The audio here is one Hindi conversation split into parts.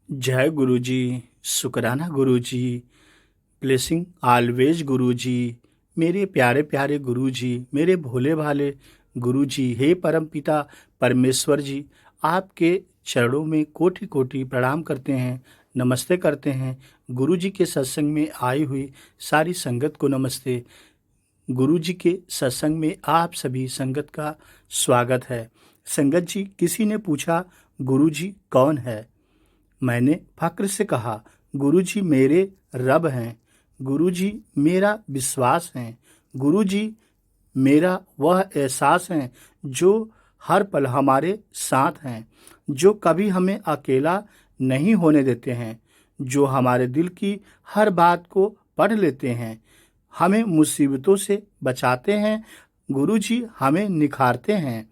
जय गुरु जी। शुक्राना गुरु जी। ब्लेसिंग ऑलवेज गुरु जी। मेरे प्यारे प्यारे गुरु जी, मेरे भोले भाले गुरु जी, हे परम पिता परमेश्वर जी, आपके चरणों में कोटि कोटि प्रणाम करते हैं, नमस्ते करते हैं। गुरु जी के सत्संग में आई हुई सारी संगत को नमस्ते। गुरु जी के सत्संग में आप सभी संगत का स्वागत है। संगत जी, किसी ने पूछा गुरु जी कौन है। मैंने फक्र से कहा, गुरुजी मेरे रब हैं, गुरुजी मेरा विश्वास हैं, गुरुजी मेरा वह एहसास है जो हर पल हमारे साथ हैं, जो कभी हमें अकेला नहीं होने देते हैं, जो हमारे दिल की हर बात को पढ़ लेते हैं, हमें मुसीबतों से बचाते हैं। गुरुजी हमें निखारते हैं,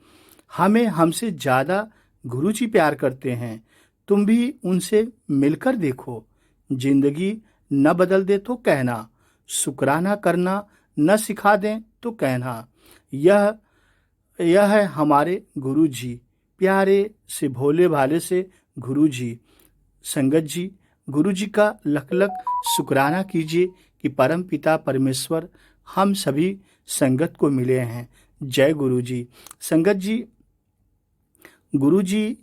हमें हमसे ज़्यादा गुरुजी प्यार करते हैं। तुम भी उनसे मिलकर देखो। जिंदगी न बदल दे तो कहना, शुक्राना करना न सिखा दें तो कहना। यह यह है हमारे गुरु जी, प्यारे से भोले भाले से गुरु जी। संगत जी, गुरु जी का लख लख शुक्राना कीजिए कि परम पिता परमेश्वर हम सभी संगत को मिले हैं। जय गुरु जी। संगत जी, गुरु जी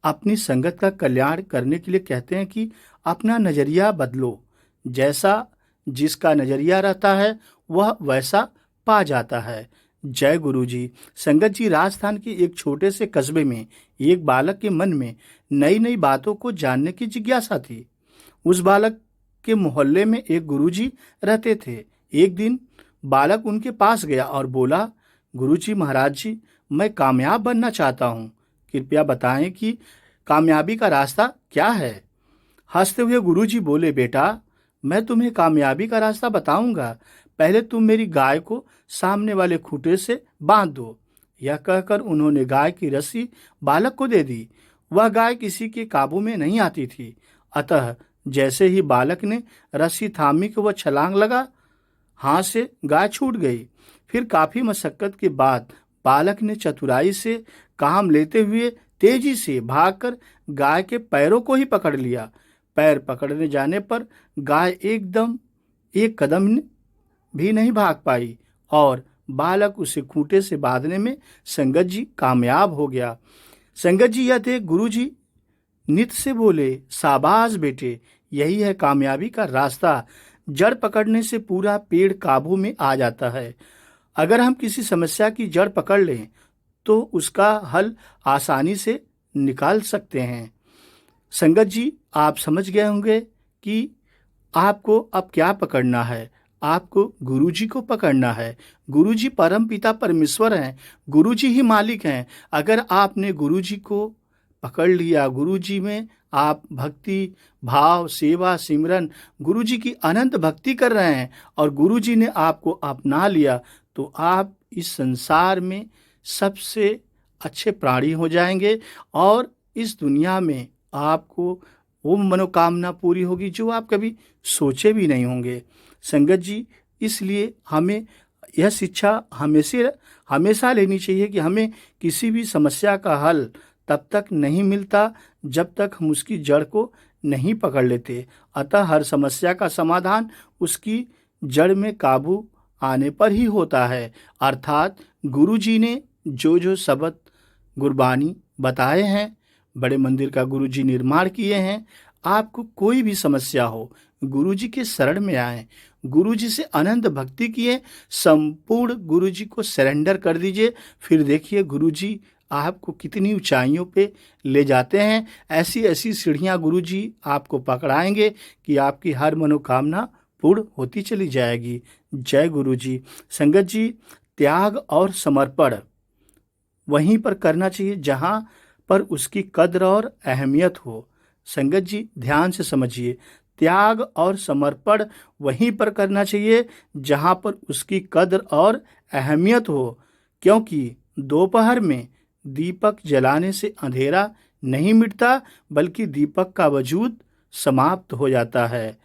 अपनी संगत का कल्याण करने के लिए कहते हैं कि अपना नज़रिया बदलो। जैसा जिसका नज़रिया रहता है वह वैसा पा जाता है। जय गुरु जी। संगत जी, राजस्थान के एक छोटे से कस्बे में एक बालक के मन में नई नई बातों को जानने की जिज्ञासा थी। उस बालक के मोहल्ले में एक गुरुजी रहते थे। एक दिन बालक उनके पास गया और बोला, गुरुजी महाराज जी, मैं कामयाब बनना चाहता हूँ, कृपया बताएं कि कामयाबी का रास्ता क्या है। हंसते हुए गुरुजी बोले, बेटा, मैं तुम्हें कामयाबी का रास्ता बताऊंगा। पहले तुम मेरी गाय को सामने वाले खूंटे से बांध दो। यह कहकर उन्होंने गाय की रस्सी बालक को दे दी। वह गाय किसी के काबू में नहीं आती थी, अतः जैसे ही बालक ने रस्सी थामी कि वह छलांग लगा, हाथ से गाय छूट गई। फिर काफी मशक्कत के बाद बालक ने चतुराई से काम लेते हुए तेजी से भागकर गाय के पैरों को ही पकड़ लिया। पैर पकड़ने जाने पर गाय एकदम एक कदम भी नहीं भाग पाई और बालक उसे खूंटे से बांधने में संगत जी कामयाब हो गया। संगत जी यह थे गुरु जी नित से बोले, शाबाश बेटे, यही है कामयाबी का रास्ता। जड़ पकड़ने से पूरा पेड़ काबू में आ जाता है। अगर हम किसी समस्या की जड़ पकड़ लें तो उसका हल आसानी से निकाल सकते हैं। संगत जी, आप समझ गए होंगे कि आपको अब क्या पकड़ना है। आपको गुरुजी को पकड़ना है। गुरुजी परम पिता परमेश्वर हैं, गुरुजी ही मालिक हैं। अगर आपने गुरुजी को पकड़ लिया, गुरुजी में आप भक्ति भाव सेवा सिमरन गुरुजी की अनंत भक्ति कर रहे हैं और गुरुजी ने आपको अपना लिया, तो आप इस संसार में सबसे अच्छे प्राणी हो जाएंगे और इस दुनिया में आपको वो मनोकामना पूरी होगी जो आप कभी सोचे भी नहीं होंगे। संगत जी, इसलिए हमें यह शिक्षा हमेशा हमेशा लेनी चाहिए कि हमें किसी भी समस्या का हल तब तक नहीं मिलता जब तक हम उसकी जड़ को नहीं पकड़ लेते। अतः हर समस्या का समाधान उसकी जड़ में काबू आने पर ही होता है। अर्थात गुरुजी ने जो जो शब्द गुरबानी बताए हैं, बड़े मंदिर का गुरुजी निर्माण किए हैं, आपको कोई भी समस्या हो गुरुजी के शरण में आए, गुरुजी से अनंत भक्ति किए, संपूर्ण गुरुजी को सरेंडर कर दीजिए। फिर देखिए गुरुजी आपको कितनी ऊंचाइयों पे ले जाते हैं। ऐसी ऐसी सीढ़ियां गुरुजी आपको पकड़ाएंगे कि आपकी हर मनोकामना पूर्ण होती चली जाएगी। जय गुरुजी। संगत जी, त्याग और समर्पण वहीं पर करना चाहिए जहां पर उसकी कद्र और अहमियत हो। संगत जी, ध्यान से समझिए, त्याग और समर्पण वहीं पर करना चाहिए जहां पर उसकी कद्र और अहमियत हो, क्योंकि दोपहर में दीपक जलाने से अंधेरा नहीं मिटता बल्कि दीपक का वजूद समाप्त हो जाता है।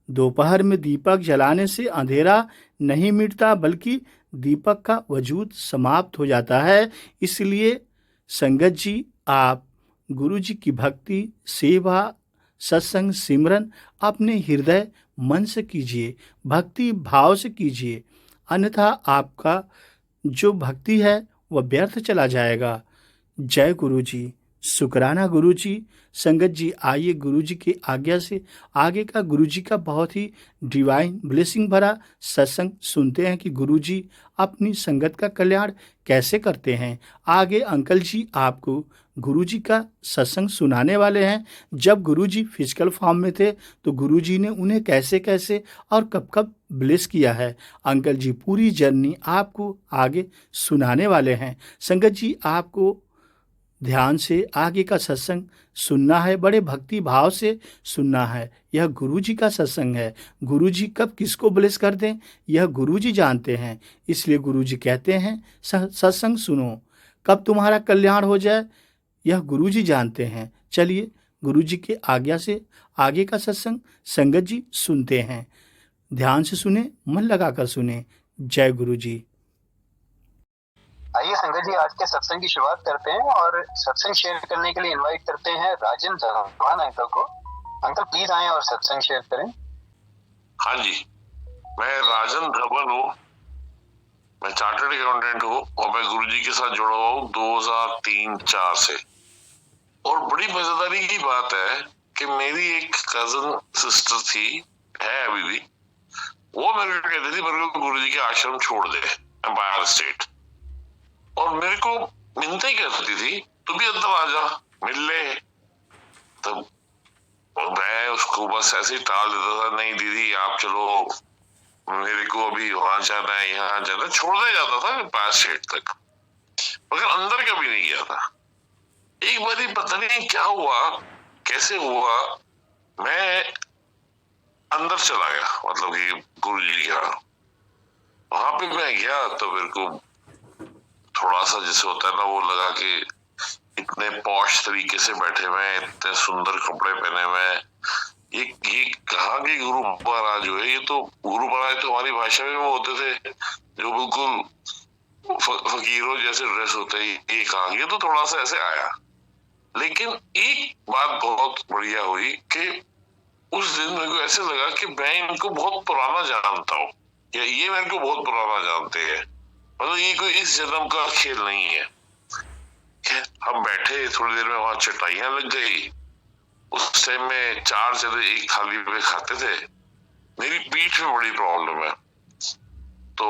दोपहर में दीपक जलाने से अंधेरा नहीं मिटता बल्कि दीपक का वजूद समाप्त हो जाता है। इसलिए संगत जी, आप गुरु जी की भक्ति, सेवा, सत्संग, सिमरन अपने हृदय मन से कीजिए, भक्ति भाव से कीजिए, अन्यथा आपका जो भक्ति है वह व्यर्थ चला जाएगा। जय गुरु जी। शुक्राना गुरु जी। संगत जी, आइए गुरु जी की आज्ञा से आगे का गुरु जी का बहुत ही डिवाइन ब्लेसिंग भरा सत्संग सुनते हैं कि गुरु जी अपनी संगत का कल्याण कैसे करते हैं। आगे अंकल जी आपको गुरु जी का सत्संग सुनाने वाले हैं। जब गुरु जी फिजिकल फॉर्म में थे तो गुरु जी ने उन्हें कैसे कैसे और कब कब ब्लेस किया है, अंकल जी पूरी जर्नी आपको आगे सुनाने वाले हैं। संगत जी, आपको ध्यान से आगे का सत्संग सुनना है, बड़े भक्ति भाव से सुनना है। यह गुरु जी का सत्संग है। गुरु जी कब किसको ब्लेस कर दें यह गुरु जी जानते हैं। इसलिए गुरु जी कहते हैं सत्संग सुनो, कब तुम्हारा कल्याण हो जाए यह गुरु जी जानते हैं। चलिए गुरु जी के आज्ञा से आगे का सत्संग संगत जी सुनते हैं। ध्यान से सुने, मन लगाकर सुने। जय गुरु जी। आइए संगत जी, आज के सत्संग की शुरुआत करते हैं और सत्संग शेयर करने के लिए इनवाइट करते हैं राजन धवन अंकल को। अंकल प्लीज आए और सत्संग शेयर करें। हाँ जी, मैं राजन धवन हूँ, मैं चार्टर्ड अकाउंटेंट हूँ और मैं गुरुजी के साथ जुड़ा हुआ हूँ 2003-04 से। और बड़ी मजेदारी की बात है कि मेरी एक कजन सिस्टर थी, है अभी भी, वो मेरे को कहती थी मेरे को गुरुजी के आश्रम छोड़ दे एम्पायर स्टेट, और मेरे को मिन्नतें करती थी तू भी अंदर आ जा मिल ले। तब मैं उसको बस ऐसे ही टाल देता था, नहीं दीदी आप चलो, मेरे को अभी वहां जाना है यहाँ जाना, छोड़ने जाता था पास स्टेट तक, मगर अंदर कभी नहीं गया था। एक बारी पता नहीं क्या हुआ, कैसे हुआ, मैं अंदर चला गया, मतलब कि गुरुजी का वहां पे मैं गया तो मेरे को थोड़ा सा जैसे होता है ना, वो लगा कि इतने पॉश तरीके से बैठे हुए, इतने सुंदर कपड़े पहने हुए, ये कहाँ के गुरु महाराज हुए। ये तो गुरु महाराज तो हमारी भाषा में वो होते थे जो बिल्कुल फकीरों जैसे ड्रेस होते हैं, ये कहाँ, ये तो थोड़ा सा ऐसे आया। लेकिन एक बात बहुत बढ़िया हुई कि उस दिन मेरे को ऐसे लगा कि मैं इनको बहुत पुराना जानता हूँ, या ये मेरे को बहुत पुराना जानते हैं, मतलब ये कोई इस जन्म का खेल नहीं है। हम बैठे, थोड़ी देर में वहां चटाइयां लग गई। उस टाइम में 4 जने एक थाली पे खाते थे। मेरी पीठ में बड़ी प्रॉब्लम है, तो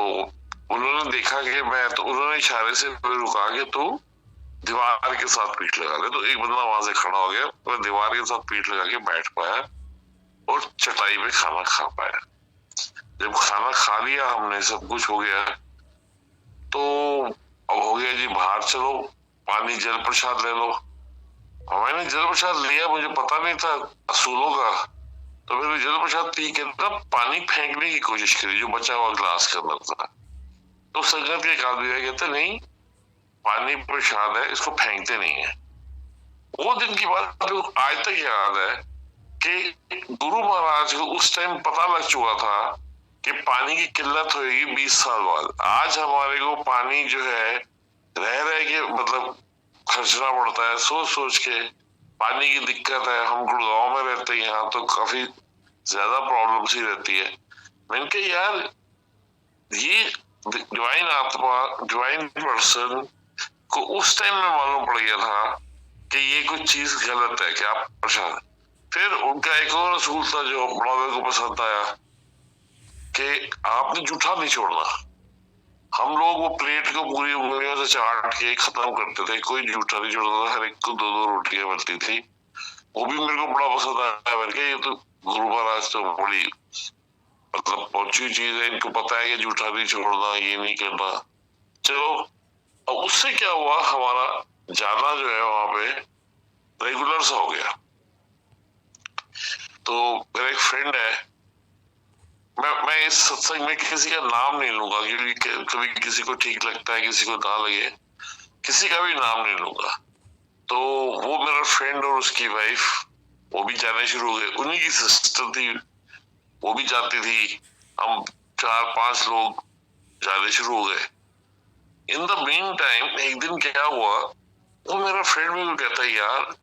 उन्होंने देखा कि मैं, तो उन्होंने इशारे से रुका के तू दीवार के साथ पीठ लगा ले। तो एक बंदा वहां से खड़ा हो गया, मैं दीवार के साथ पीठ लगा के बैठ पाया और चटाई पे खाना खा पाया। जब खाना खा लिया हमने, सब कुछ हो गया, तो अब हो गया जी बाहर चलो, पानी जल प्रसाद ले लो। मैंने जल प्रसाद लिया, मुझे पता नहीं था असूलों का, तो मैंने जल प्रसाद पी के ना पानी फेंकने की कोशिश करी जो बचा हुआ ग्लास के अंदर था। तो संगत के एक आदमी कहते नहीं, पानी प्रसाद है, इसको फेंकते नहीं है। वो दिन की बात आज तक याद है कि गुरु महाराज को उस टाइम पता लग चुका था कि पानी की किल्लत होगी 20 साल बाद। आज हमारे को पानी जो है रह के मतलब खर्चना पड़ता है, सोच सोच के पानी की दिक्कत है। हम गुड़गांव में रहते हैं, यहाँ तो काफी ज्यादा प्रॉब्लम सी रहती है। मैंने कहा यार, ये डिवाइन आत्मा, डिवाइन पर्सन को उस टाइम में मालूम पड़ गया था कि ये कुछ चीज गलत है, क्या प्रसाद। फिर उनका एक और असूल था जो बड़ा मेरे को पसंद आया कि आपने जूठा नहीं छोड़ना। हम लोग वो प्लेट को पूरी उंगलियों से चाट के खत्म करते थे, कोई जूठा नहीं छोड़ता था, हर एक को 2-2 रोटियां बनती थी। वो भी मेरे को बड़ा पसंद आया। मैंने कहा ये तो गुरु महाराज तो बड़ी मतलब पहुंची चीज है, इनको पता है कि जूठा नहीं छोड़ना, ये नहीं करना। चलो, अब उससे क्या हुआ, हमारा जाना जो है वहां पे रेगुलर सा हो गया। तो मेरा एक फ्रेंड है, मैं इस सत्संग में किसी का नाम नहीं लूंगा क्योंकि कभी किसी को ठीक लगता है, किसी को ना लगे, किसी का भी नाम नहीं लूंगा। तो वो मेरा फ्रेंड और उसकी वाइफ वो भी जाने शुरू हो गए। उन्हीं की सिस्टर थी, वो भी जाती थी। हम 4-5 लोग जाने शुरू हो गए। इन द मीन टाइम एक दिन क्या हुआ, वो मेरा फ्रेंड मेरे को कहता है यार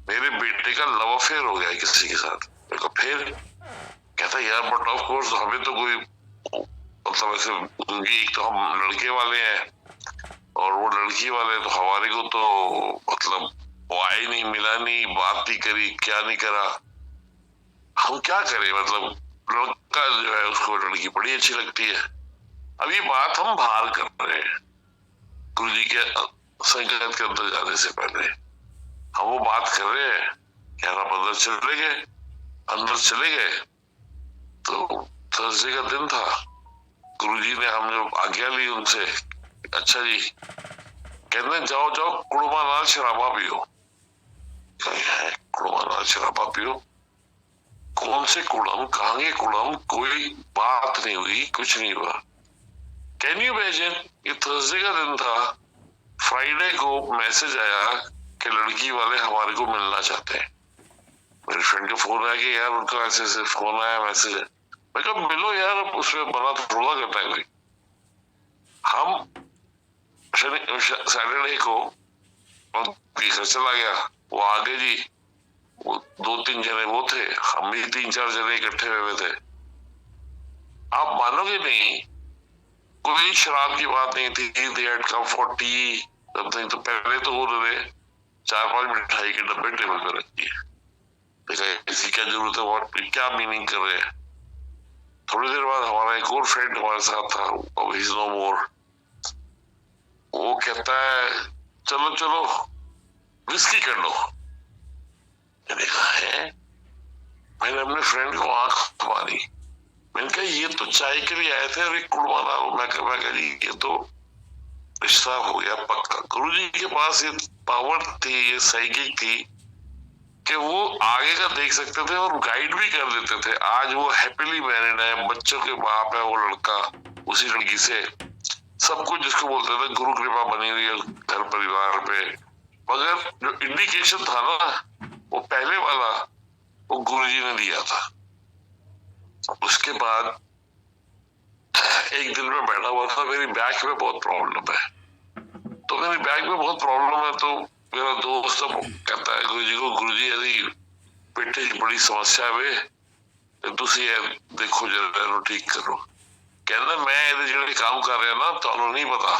मेरे बेटे का लव अफेयर हो गया है किसी के साथ। मेरे को फिर कहता यार बट ऑफ कोर्स हमें तो कोई मतलब ऐसे, क्योंकि एक तो हम लड़के वाले हैं और वो लड़की वाले, तो हमारे को तो मतलब वो आई नहीं, मिला नहीं, बात नहीं करी, क्या नहीं करा, हम क्या करें। मतलब लड़का जो है उसको लड़की बड़ी अच्छी लगती है। अब ये बात हम बाहर कर रहे हैं गुरु जी के संगत के अंदर जाने से पहले, हम वो बात कर रहे हैं कि यार आप अंदर चले गए। तो थर्सडे का दिन था, गुरुजी ने हम जो आज्ञा ली उनसे, अच्छा जी कहते जाओ कुड़मा नाल शराबा पियो। कुड़मा नाल शराबा पियो, कौन से कुड़म, कहाँ के कुड़म, कोई बात नहीं हुई, कुछ नहीं हुआ। कैन यू इमेजिन, ये थर्सडे का दिन था, फ्राइडे को मैसेज आया कि लड़की वाले हमारे को मिलना चाहते हैं। मेरे फ्रेंड का फोन आया कि यार उनका ऐसे फोन आया, मैसेज है। मैं कहा मिलो यार, उसमें बना थोड़ा करना है कोई। हम सैटरडे को घर चला गया, वो आगे जी, वो 2-3 जने वो थे, हम भी 3-4 जने इकट्ठे हुए थे। आप मानोगे नहीं, कोई शराब की बात नहीं थी। They had come for tea, something। तो पहले तो उन्होंने 4-5 मिठाई के डब्बे टेबल पे रख दिए। देखा इसी क्या जरूरत है, और क्या मीनिंग कर रहे हैं। थोड़ी देर बाद हमारा एक और फ्रेंड हमारे साथ था, अब ही इज नो मोर। वो कहता है चलो विस्की कर लो। मैंने कहा है, मैंने अपने फ्रेंड को आंख मारी, मैंने कहा ये तो चाय के लिए आए थे और एक कुड़मा डालो। मैं कहा जी ये तो रिश्ता हो गया पक्का। गुरुजी के पास ये पावर थी, ये साइकिक थी कि वो आगे का देख सकते थे और गाइड भी कर देते थे। आज वो हैप्पीली मैरिड है, बच्चों के बाप है वो लड़का, उसी लड़की से सब कुछ जिसको बोलते थे गुरु कृपा बनी हुई है घर परिवार पे। मगर जो इंडिकेशन था ना, वो पहले वाला वो गुरुजी ने दिया था। उसके बाद एक दिन में बैठा हुआ था, मेरी बैक में बहुत प्रॉब्लम है, तो मेरी बैक में बहुत प्रॉब्लम है। तो मेरा दोस्त कहता है गुरुजी यदि पेटे की बड़ी समस्या है, तुसी देखो जरा ठीक करो। कहना मैं ये जो काम कर रहा ना, तो नहीं पता,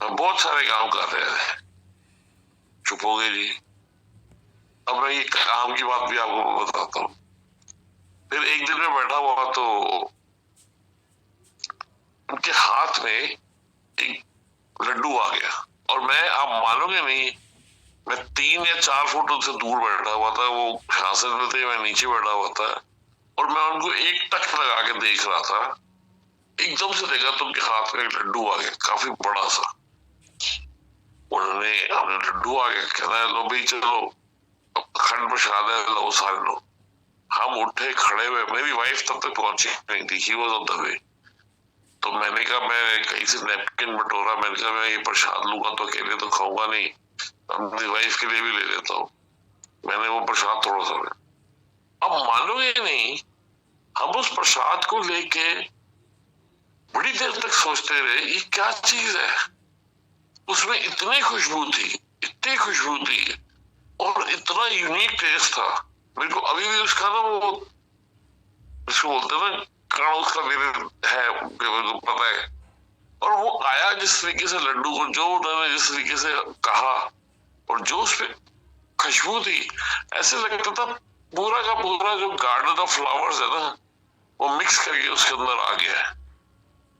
मैं बहुत सारे काम कर रहे थे। चुप हो गए जी। अब मैं ये काम की बात भी आपको बताता हूँ। फिर एक दिन में बैठा हुआ तो उनके हाथ में एक लड्डू आ गया, और मैं, आप मानोगे नहीं, मैं 3 या 4 फुट उनसे दूर बैठा हुआ था। वो आसन में थे, मैं नीचे बैठा हुआ था, और मैं उनको एक टक लगा के देख रहा था। एकदम से देखा तो उनके हाथ में एक लड्डू आ गया, काफी बड़ा सा। उन्होंने लड्डू आ गया, कहना है लो भाई चलो खंड प्रसाद है, लो सारे लो। हम उठे, खड़े हुए, मेरी वाइफ तब तक पहुंची नहीं थी, he was on the way. तो मैंने कहा मैं कहीं से नैपकिन बटोरा, मैंने कहा मैं ये प्रसाद लूंगा तो अकेले तो खाऊंगा नहीं, अपनी वाइफ के लिए भी ले लेता हूँ। मैंने वो प्रसाद थोड़ा सा, अब मानोगे नहीं, हम उस प्रसाद को लेके बड़ी देर तक सोचते रहे ये क्या चीज है। उसमें इतनी खुशबू थी और इतना यूनिक टेस्ट था। मेरे को अभी भी उसका ना, वो उसको बोलते ना कण, उसका मेरे है, मेरे को पता है। और वो आया जिस तरीके से लड्डू को, जो उन्होंने जिस तरीके से कहा, और जो उसपे खुशबू थी, ऐसे लगता था पूरा का पूरा जो गार्डन ऑफ फ्लावर्स है ना, वो मिक्स करके उसके अंदर आ गया है।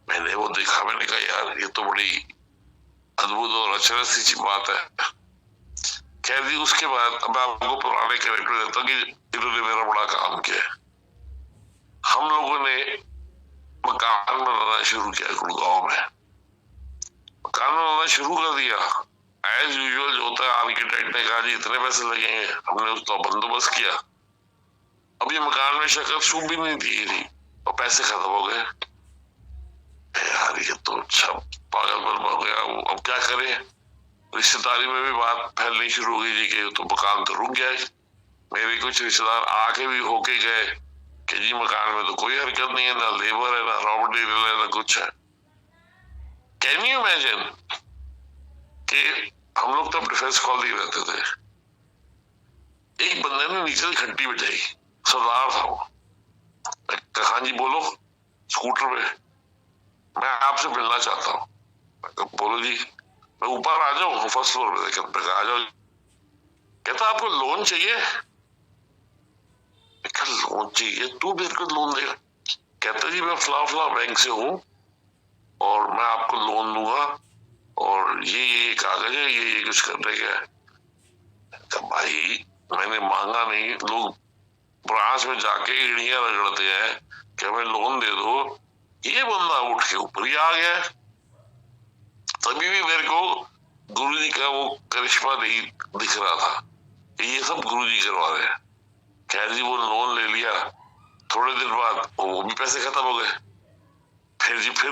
मैंने वो देखा, मैंने कहा यार ये तो बड़ी अद्भुत और अचरज सी बात है। खैर जी, उसके बाद मैं आपको पुराने कैरेक्टर देता हूँ कि इन्होंने मेरा बड़ा काम किया है। हम लोगों ने मकान बनाना शुरू किया गुड़गांव में, मकान बनाना शुरू कर दिया। एज यूजुअल जो होता है, आर्किटेक्ट ने कहा जी इतने पैसे लगेंगे, हमने उसका बंदोबस्त किया। अब ये मकान में शक्ल शुभ भी नहीं थी और पैसे खत्म हो गए। यार ये तो अच्छा पागलपन हो गया। अब क्या करें, रिश्तेदारी में भी बात फैलनी शुरू हो गई जी कि तो मकान तो रुक गया है। मेरे कुछ रिश्तेदार आके भी होके गए कि जी मकान में तो कोई हरकत नहीं है, ना लेबर है, ना रॉ मटेरियल है, ना कुछ है। कैन यू इमेजिन कि हम लोग तो डिफेंस कॉलोनी रहते थे, एक बंदे ने नीचे से घंटी बजाई, सरदार था वो। हाँ जी बोलो, स्कूटर पे, मैं आपसे मिलना चाहता हूँ। बोलो जी, मैं ऊपर आ जाऊँ, फर्स्ट फ्लोर पे आ जाओ। कहता आपको लोन चाहिए? लोन चाहिए? तू मेरे को लोन देगा? कहता जी मैं फला बैंक से हूँ और मैं आपको लोन दूंगा और ये कागज है, ये कुछ करने का है। भाई मैंने मांगा नहीं, लोग ब्रांच में जाके एड़ियां रगड़ते हैं कि हमें लोन दे दो। ये बंदा उठ के ऊपर ही आ गया। तभी भी मेरे को गुरुजी का वो करिश्मा नहीं दिख रहा था कि ये सब गुरुजी करवा रहे हैं। खैर जी वो लोन ले लिया, थोड़े दिन बाद वो भी पैसे खत्म हो गए। फिर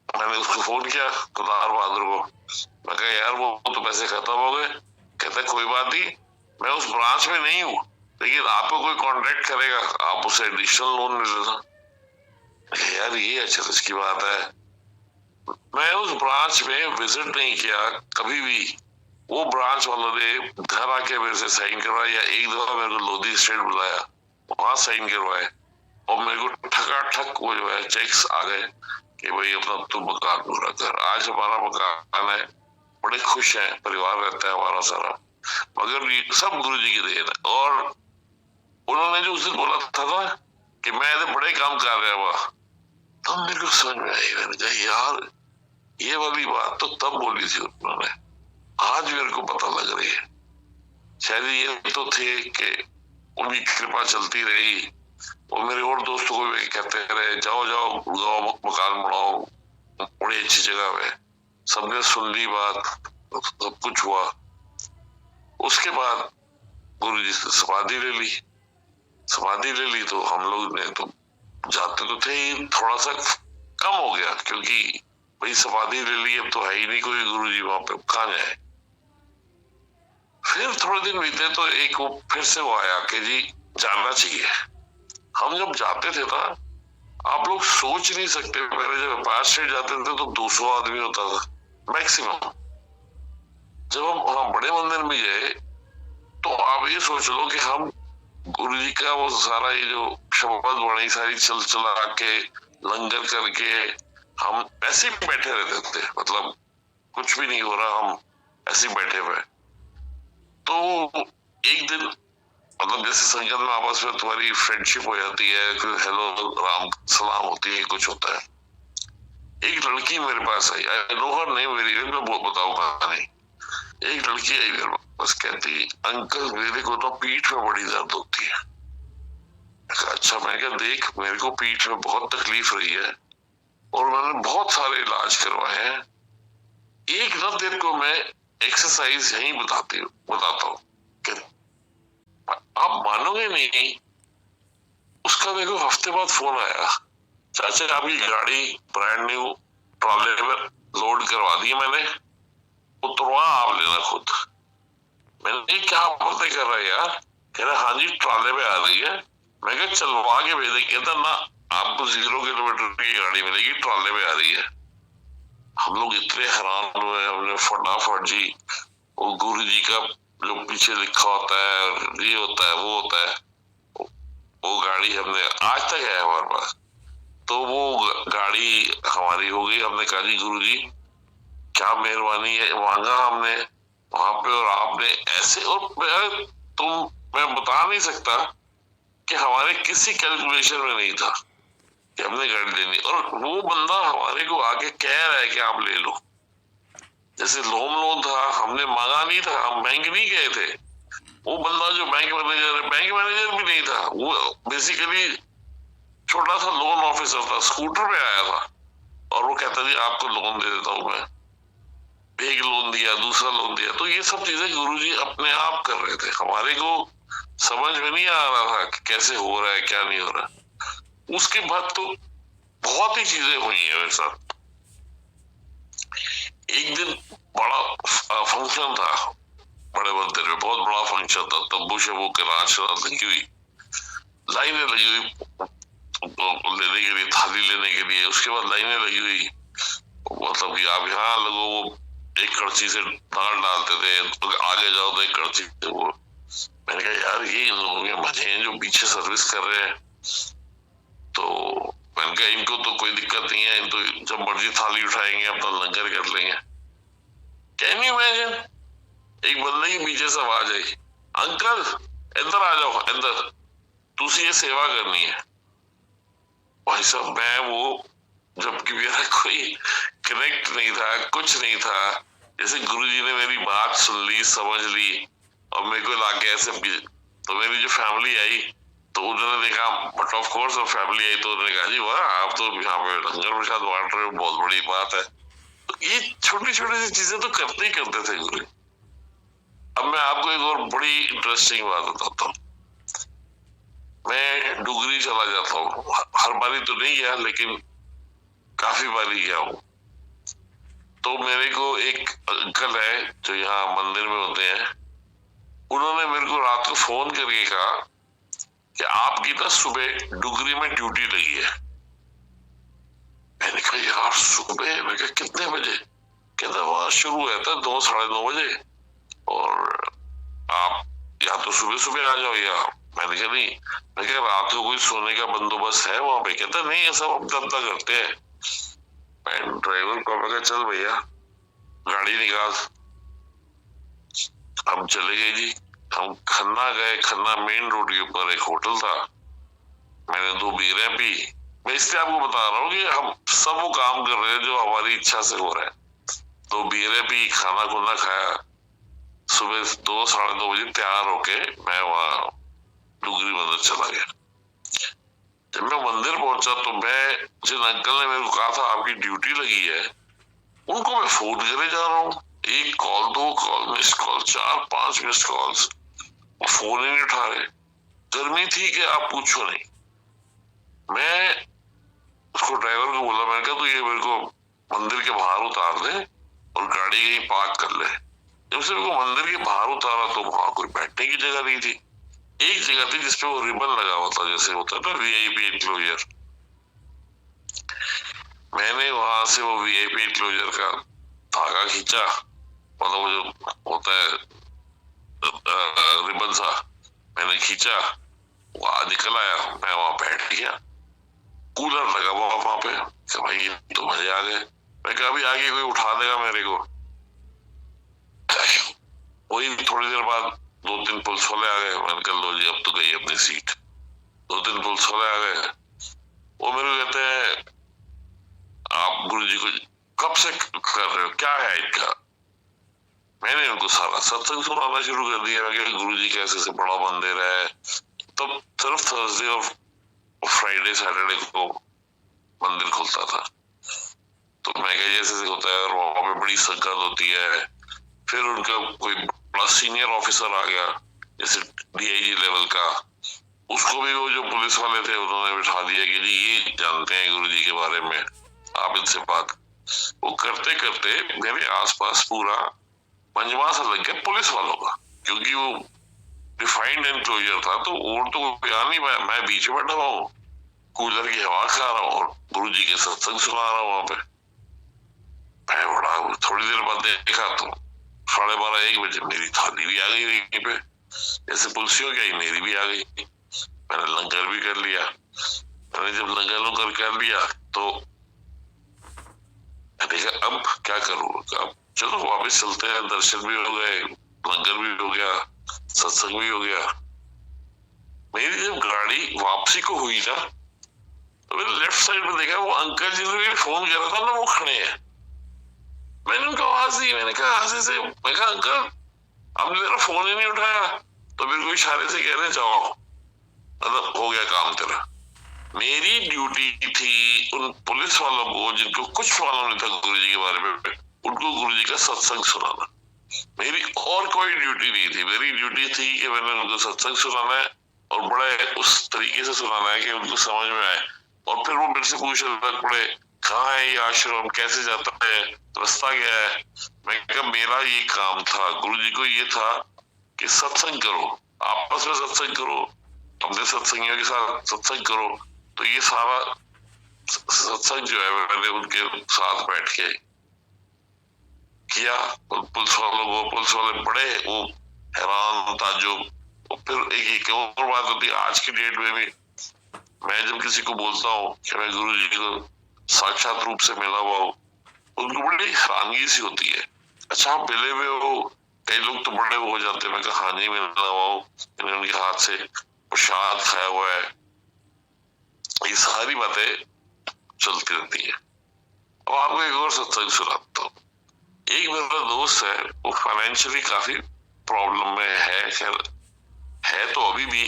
मैंने उसको फोन किया कुदार बहादुर को, मैं कहा यार वो तो पैसे खत्म हो गए। कहता कोई बात नहीं, मैं उस ब्रांच में नहीं हूँ, लेकिन आपको कोई कॉन्टेक्ट करेगा, आप उसे एडिशनल लोन ले लेना। यार ये अचरज की बात है, मैं उस ब्रांच में विजिट नहीं किया कभी भी। वो ब्रांच वालों ने घर आके मेरे से साइन करवाया, या एक दफा मेरे को लोधी स्टेट बुलाया, वहां साइन करवाए और मेरे को ठकाठक वो जो है चेक्स आ गए कि भाई अपना तुम मकान पूरा कर। आज हमारा मकान है, बड़े खुश हैं, परिवार रहता है हमारा सारा, मगर ये सब गुरुजी की देन है। और उन्होंने जो उस दिन बोला था ना कि मैं ऐसे बड़े काम कर रहा हुआ, तब मेरे को समझ में आई। मैंने कहा यार ये वाली बात तो तब बोली थी उन्होंने, आज मेरे को पता लग रही है। शायद ये तो थे कि उनकी कृपा चलती रही। वो मेरे और दोस्तों को भी कहते रहे जाओ जाओ गुड़गांव मकान बनाओ, बड़ी अच्छी जगह है। सबने सुन ली बात, सब कुछ हुआ। उसके बाद गुरुजी से समाधि ले ली तो हम लोग ने तो जाते तो थे ही, थोड़ा सा कम हो गया क्योंकि भाई समाधि ले ली, अब तो है ही नहीं कोई गुरुजी वहां पे, कहाँ जाए। फिर थोड़े दिन बीते तो एक वो फिर से वो आया कि जी जाना चाहिए। हम जब जाते थे ना, आप लोग सोच नहीं सकते, पहले जब व्यापार स्टेट जाते थे तो 200 आदमी होता था मैक्सिमम। जब हम वहां बड़े मंदिर में गए तो आप ये सोच लो कि हम गुरुजी का वो सारा ये जो शब्द वाणी सारी चल चला के लंगर करके हम ऐसे ही बैठे रहते थे, मतलब कुछ भी नहीं हो रहा, हम ऐसे ही बैठे हुए। तो एक दिन मतलब जैसे संगत में आपस में तुम्हारी फ्रेंडशिप हो जाती है, हेलो राम सलाम होती है, कुछ होता है। एक लड़की मेरे पास आई, I know her name very well, मैं बताऊंगा नहीं। एक लड़की आई मेरे पास, कहती अंकल मेरे को तो पीठ में बड़ी दर्द होती है। अच्छा, मैं क्या देख, मेरे को पीठ में बहुत तकलीफ रही है और मैंने बहुत सारे इलाज करवाए हैं। एक ना तेरे को मैं एक्सरसाइज यही बताता हूँ कि आप मानोगे नहीं, उसका मेरे को हफ्ते बाद फोन आया, चाचा आपकी गाड़ी ब्रांड न्यू ट्रॉले में लोड करवा दी मैंने, उतरवा आप लेना खुद। मैंने क्या बातें कर रहा है यार? कह रहा हाँ जी ट्रॉले में आ रही है। मैं क्या चलवा के भेजे? कहता ना आपको 0 किलोमीटर की गाड़ी मिलेगी, ट्रॉले में आ रही है। हम लोग इतने हैरान हुए, हमने फटाफट जी वो गुरु जी का जो पीछे लिखा होता है, ये होता है वो होता है, वो गाड़ी हमने आज तक है हमारे पास। तो वो गाड़ी हमारी हो गई। हमने कहा जी गुरु जी क्या मेहरबानी है, मांगा हमने वहां पे और आपने ऐसे, और मैं बता नहीं सकता कि हमारे किसी कैलकुलेशन में नहीं था कि हमने गाड़ी लेनी, और वो बंदा हमारे को आके कह रहा है कि आप ले लो। जैसे लोन था, हमने मांगा नहीं था, हम बैंक नहीं गए थे। वो बंदा जो बैंक मैनेजर भी नहीं था, वो बेसिकली छोटा सा लोन ऑफिसर था, स्कूटर पे आया था और वो कहता जी आपको लोन दे देता हूँ मैं। एक लोन दिया, दूसरा लोन दिया। तो ये सब चीजें गुरुजी अपने आप कर रहे थे, हमारे को समझ में नहीं आ रहा था कि कैसे हो रहा है क्या नहीं हो रहा। उसके बाद तो बहुत ही चीजें हुई है मेरे साथ। एक दिन बड़ा फंक्शन था बड़े मंदिर में, बहुत बड़ा फंक्शन था, तब्बू शब्बू के राज लगी हुई, लाइनें लगी हुई लेने के लिए, थाली लेने के लिए। उसके बाद लाइनें लगी हुई, मतलब कि आप यहाँ लगो, वो एक कड़छी से दाल डालते थे, तो आगे जाओ तो एक कड़छी से वो मैंने कहा यार ये इन लोगों के मजे हैं जो पीछे सर्विस कर रहे हैं। तो मैंने कहा इनको तो कोई दिक्कत नहीं है, इनको जब मर्जी थाली उठाएंगे अपना लंगर कर लेंगे। कैन यू इमेजिन, एक बंदे की पीछे से आवाज आई, अंकल इधर आ जाओ, इधर तुझे ये सेवा करनी है। भाई साहब मैं वो, जबकि मेरा कोई कनेक्ट नहीं था, कुछ नहीं था, जैसे गुरुजी ने मेरी बात सुन ली, समझ ली और मेरे को लाके ऐसे, तो मेरी जो फैमिली आई तो उन्होंने देखा, बट ऑफ कोर्स जब फैमिली आई तो उन्होंने कहा जी वाह आप तो यहाँ पे लंगर प्रसाद बांट रहे हो, बहुत बड़ी बात है। तो ये छोटी छोटी सी चीजें तो करते ही करते थे गुरु। अब मैं आपको एक और बड़ी इंटरेस्टिंग बात बताता हूँ। मैं डुगरी चला जाता हूँ, हर बारी तो नहीं गया लेकिन काफी बारी गया हूँ। तो मेरे को एक अंकल है जो यहाँ मंदिर में होते हैं, उन्होंने मेरे को रात को फोन करके कहा कि आपकी ना सुबह डुगरी में ड्यूटी लगी है। मैंने कहा यार सुबह, मैं कहा कितने बजे? कहता वहां शुरू है था 9 साढ़े 9 बजे और आप या तो सुबह सुबह आ जाओ या, मैंने कहा नहीं, मैं कहा रात को कोई सोने का बंदोबस्त है वहां पे? कहता नहीं ऐसा हम धंधा करते हैं। मैं ड्राइवर को मैं कहा चल भैया गाड़ी निकाल। हम चले गए जी, हम खन्ना गए। खन्ना मेन रोड के ऊपर एक होटल था, मैंने 2 बीरें पी। मैं इसलिए आपको बता रहा हूँ कि हम सब वो काम कर रहे हैं जो हमारी इच्छा से हो रहा है। 2 बीरें पी, खाना खुना खाया, सुबह 2 साढ़े 2 बजे तैयार होके मैं वहां डुगरी मंदिर चला गया। जब मैं मंदिर पहुंचा तो मैं, जिन अंकल ने मेरे को कहा था आपकी ड्यूटी लगी है, उनको मैं फोन करे जा रहा हूँ, 1 call 2 call miss call 4 5 miss calls, वो फोन ही नहीं उठा रहे। गर्मी थी कि आप पूछो नहीं। मैं उसको ड्राइवर को बोला, मैंने कहा तो ये मेरे को मंदिर के बाहर उतार दे और गाड़ी कहीं पार्क कर ले। जब से मेरे को मंदिर के बाहर उतारा तो वहां कोई बैठने की जगह नहीं थी। एक जगह थी जिसपे वो रिबन लगा हुआ था, जैसे होता है ना वीआईपी एनक्लोजर। मैंने वहां से वो वीआईपी एनक्लोजर का धागा खींचा, मतलब वो जो होता है रिबन सा, मैंने खींचा, वहां निकल आया, मैं वहां बैठ गया। कूलर लगा हुआ वहां पे, भाई तो मजे आ गए। मैं कहा अभी आगे कोई उठा देगा मेरे को। वही थोड़ी देर बाद 2-3 पुलिस वाले आ गए। मैंने कहा लो जी अब तो गई अपनी सीट। 2-3 पुलिस वाले आ गए, वो मेरे को कहते हैं आप गुरुजी को कब से कर रहे हो, क्या है इनका? मैंने उनको सारा सत्संग सुनाना शुरू कर दिया। मैं गुरुजी कैसे से बड़ा मंदिर है। तब सिर्फ थर्सडे और फ्राइडे सैटरडे को मंदिर खुलता था। तो मैं क्या जैसे होता है, और वहां पे बड़ी संगत होती है। फिर उनका कोई बड़ा सीनियर ऑफिसर आ गया, जैसे डीआईजी लेवल का, उसको भी वो जो पुलिस वाले थे उन्होंने बिठा दिया कि जी ये जानते हैं गुरुजी के बारे में, आप इनसे बात। वो करते करते मेरे आसपास पूरा मंजमा सा लग गया पुलिस वालों का, क्योंकि वो डिफाइंड एनक्लोजर था। तो और तो यार नहीं, मैं बीच में बैठा हूँ, कूलर की हवा खा रहा हूँ और गुरुजी के सत्संग सुना रहा हूँ वहां पे। मैं बड़ा थोड़ी देर बाद देखा तो 12:30-1 बजे मेरी थाली भी आ गई वहीं पे, जैसे पुलिसियों की आई मेरी भी आ गई। मैंने लंगर भी कर लिया। मैंने जब लंगर कर लिया तो देखा अब क्या करूँ, अब चलो वापस चलते हैं, दर्शन भी हो गए, लंगर भी हो गया, सत्संग भी हो गया। मेरी जब गाड़ी वापसी को हुई ना, तो मैंने लेफ्ट साइड में देखा वो अंकल जिन्होंने फोन किया था ना वो खड़े हैं। मैंने उनको आवाज दी, मैंने कहा हंसी से, मैं कहा अंकल आपने मेरा फोन ही नहीं उठाया। तो मेरे को इशारे से कह रहे जाओ, मतलब हो गया काम तेरा। मेरी ड्यूटी थी उन पुलिस वालों को जिनको कुछ मालूम नहीं था गुरुजी के बारे में, उनको गुरुजी का सत्संग सुनाना। मेरी और कोई ड्यूटी नहीं थी। मेरी ड्यूटी थी कि मैंने उनको सत्संग सुनाना है और बड़े उस तरीके से सुनाना है कि उनको समझ में आए। और फिर वो मेरे से पूछने लग पड़े कहाँ है ये आश्रम, कैसे जाता है, रास्ता क्या है। मैं कहा मेरा ये काम था, गुरुजी को ये था कि सत्संग करो, आपस में सत्संग करो, अपने सत्संगियों के साथ सत्संग करो। तो ये सारा सत्संग जो है मैंने उनके साथ बैठ के किया। पुलिस वालों को, पुलिस वाले बड़े वो हैरान ताज्जुब और फिर एक और बात होती है, आज की डेट में भी मैं जब किसी को बोलता हूँ कि मैं गुरु जी को साक्षात रूप से मिला हुआ हूँ, उनको बड़ी हैरानगी सी होती है। अच्छा आप मिले हुए हो? कई लोग तो बड़े हो जाते हैं। मैं कहा हाँ जी मिला हुआ हूँ, मैंने उनके हाथ से प्रसाद खाया हुआ है। ये सारी बातें चलती रहती है। अब आपको एक और सत्संग सुनाता हूँ। एक मेरा दोस्त है, वो फाइनेंशियली काफी प्रॉब्लम में है, खैर है तो अभी भी,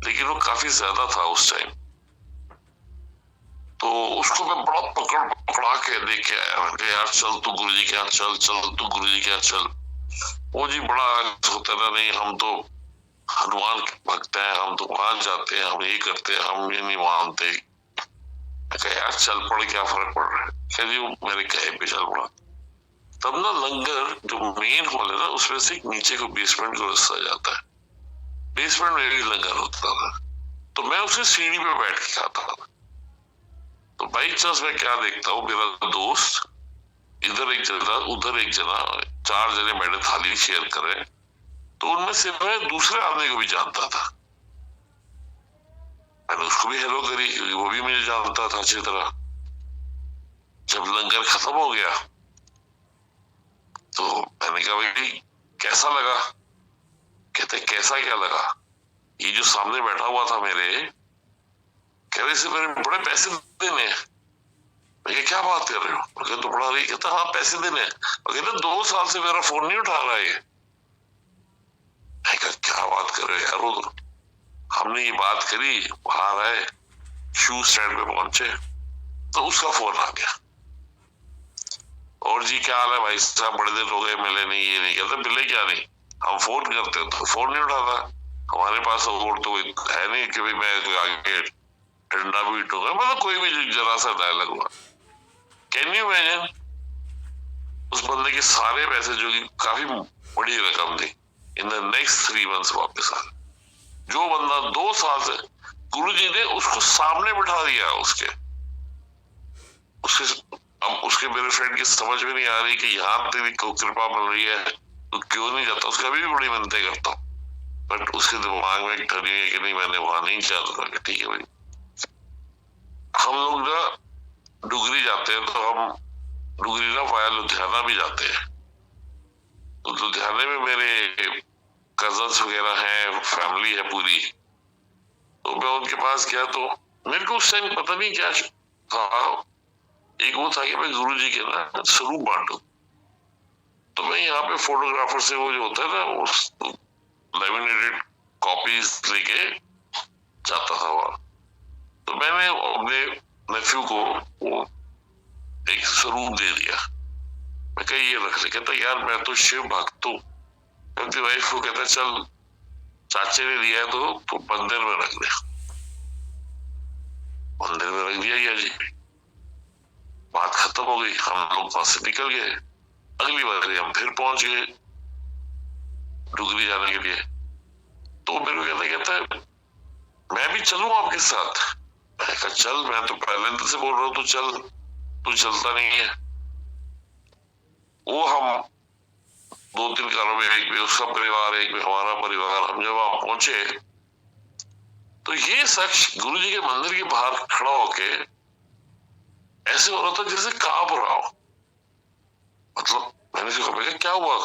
लेकिन वो काफी ज्यादा था उस टाइम। तो उसको मैं बड़ा पकड़ा के लेके आया। मैं कहा यार चल तू गुरु जी के यहाँ चल, चल तू गुरु जी के यहाँ चल। वो जी बड़ा होता ना, नहीं हम तो हनुमान भक्त हैं, हम तो वहां जाते हैं, हम ये करते हैं, हम ये नहीं मानते। मैं कहा यार चल पड़, क्या फर्क पड़ रहा है? कह जी वो मेरे कहे पे चल पड़ा। तब ना लंगर जो मेन हॉल है ना, उसमें से नीचे को बेसमेंट को रास्ता जाता है। बेसमेंट में भी लंगर होता था, तो मैं उसे सीढ़ी पे बैठ के खाता था। तो बाई चांस मैं क्या देखता हूँ, मेरा दोस्त इधर एक जना उधर एक जना, 4 जने बैठे थाली शेयर करे। तो उनमें से मैं दूसरे आदमी को भी जानता था। मैंने उसको भी हेलो करी क्योंकि वो भी मुझे जानता था अच्छी तरह। जब लंगर खत्म हो गया तो मैंने कहा भाई कैसा लगा? कहते कैसा क्या लगा? ये जो सामने बैठा हुआ था मेरे, कह रहे इसे मेरे बड़े पैसे देने हैं। मैं क्या बात कर रहे हो? कहते तो बड़ा रही। कहता हाँ पैसे देने हैं। कहते 2 साल से मेरा फोन नहीं उठा रहा है। मैं कहा क्या बात कर रहे हो यार? वो हमने ये बात करी, बाहर आए, शू स्टैंड पे पहुंचे तो उसका फोन आ गया। और जी क्या हाल है भाई साहब, बड़े दिन हो गए मिले नहीं, ये नहीं। कहते मिले क्या नहीं, हम फोन करते तो फोन नहीं उठाता। हमारे पास और तो कोई है नहीं कि भाई मैं कोई आगे ठंडा भी टूंगा। मतलब कोई भी जरा सा डायलॉग हुआ। Can you imagine? उस बंदे के सारे पैसे जो कि काफी बड़ी रकम थी, इन द नेक्स्ट 3 मंथ्स वापस आ। जो बंदा 2 साल से, गुरुजी ने उसको सामने बिठा दिया। उसके अब उसके मेरे फ्रेंड की समझ में नहीं आ रही कि यहाँ तेरी कृपा मिल रही है तो क्यों नहीं जाता। उसका भी बड़ी मिन्नतें करता हूँ, बट उसके दिमाग में एक ठनी है कि नहीं मैंने वहां नहीं जाना। ठीक है भाई, हम लोग ना डुगरी जाते हैं तो हम डुगरी ना वाया लुधियाना भी जाते हैं। तो लुधियाने में मेरे कजन्स वगैरह हैं, फैमिली है पूरी। तो मैं उनके पास गया तो मेरे को उस टाइम पता नहीं क्या था, एक वो था कि मैं गुरु जी के ना स्वरूप बांटू। तो मैं यहाँ पे फोटोग्राफर से वो जो होता है ना, उस लेमिनेटेड कॉपीज लेके जाता था वहां। तो मैंने अपने नेफ्यू को वो एक स्वरूप दे दिया। मैं कहा ये रख ले। कहता यार मैं तो शिव भक्त हूँ। अपनी वाइफ को कहता चल चाचे ने दिया है तो मंदिर में रख दे। मंदिर में रख दिया गया जी। बात खत्म हो गई, हम लोग वहां से निकल गए। अगली बार हम फिर पहुंच गए डुगरी जाने के लिए। तो मेरे को कहता है मैं भी चलूं आपके साथ। मैंने कहा चल, मैं तो पहले से बोल रहा हूँ तो चल, तू चलता नहीं है। वो हम 2-3 कारों में, एक में उसका परिवार, एक में हमारा परिवार, हम जब वहां पहुंचे तो ये शख्स गुरु जी के मंदिर के बाहर खड़ा होके ऐसे हो रहा था जैसे कांप रहा हो। मतलब मैंने कहा क्या हुआ?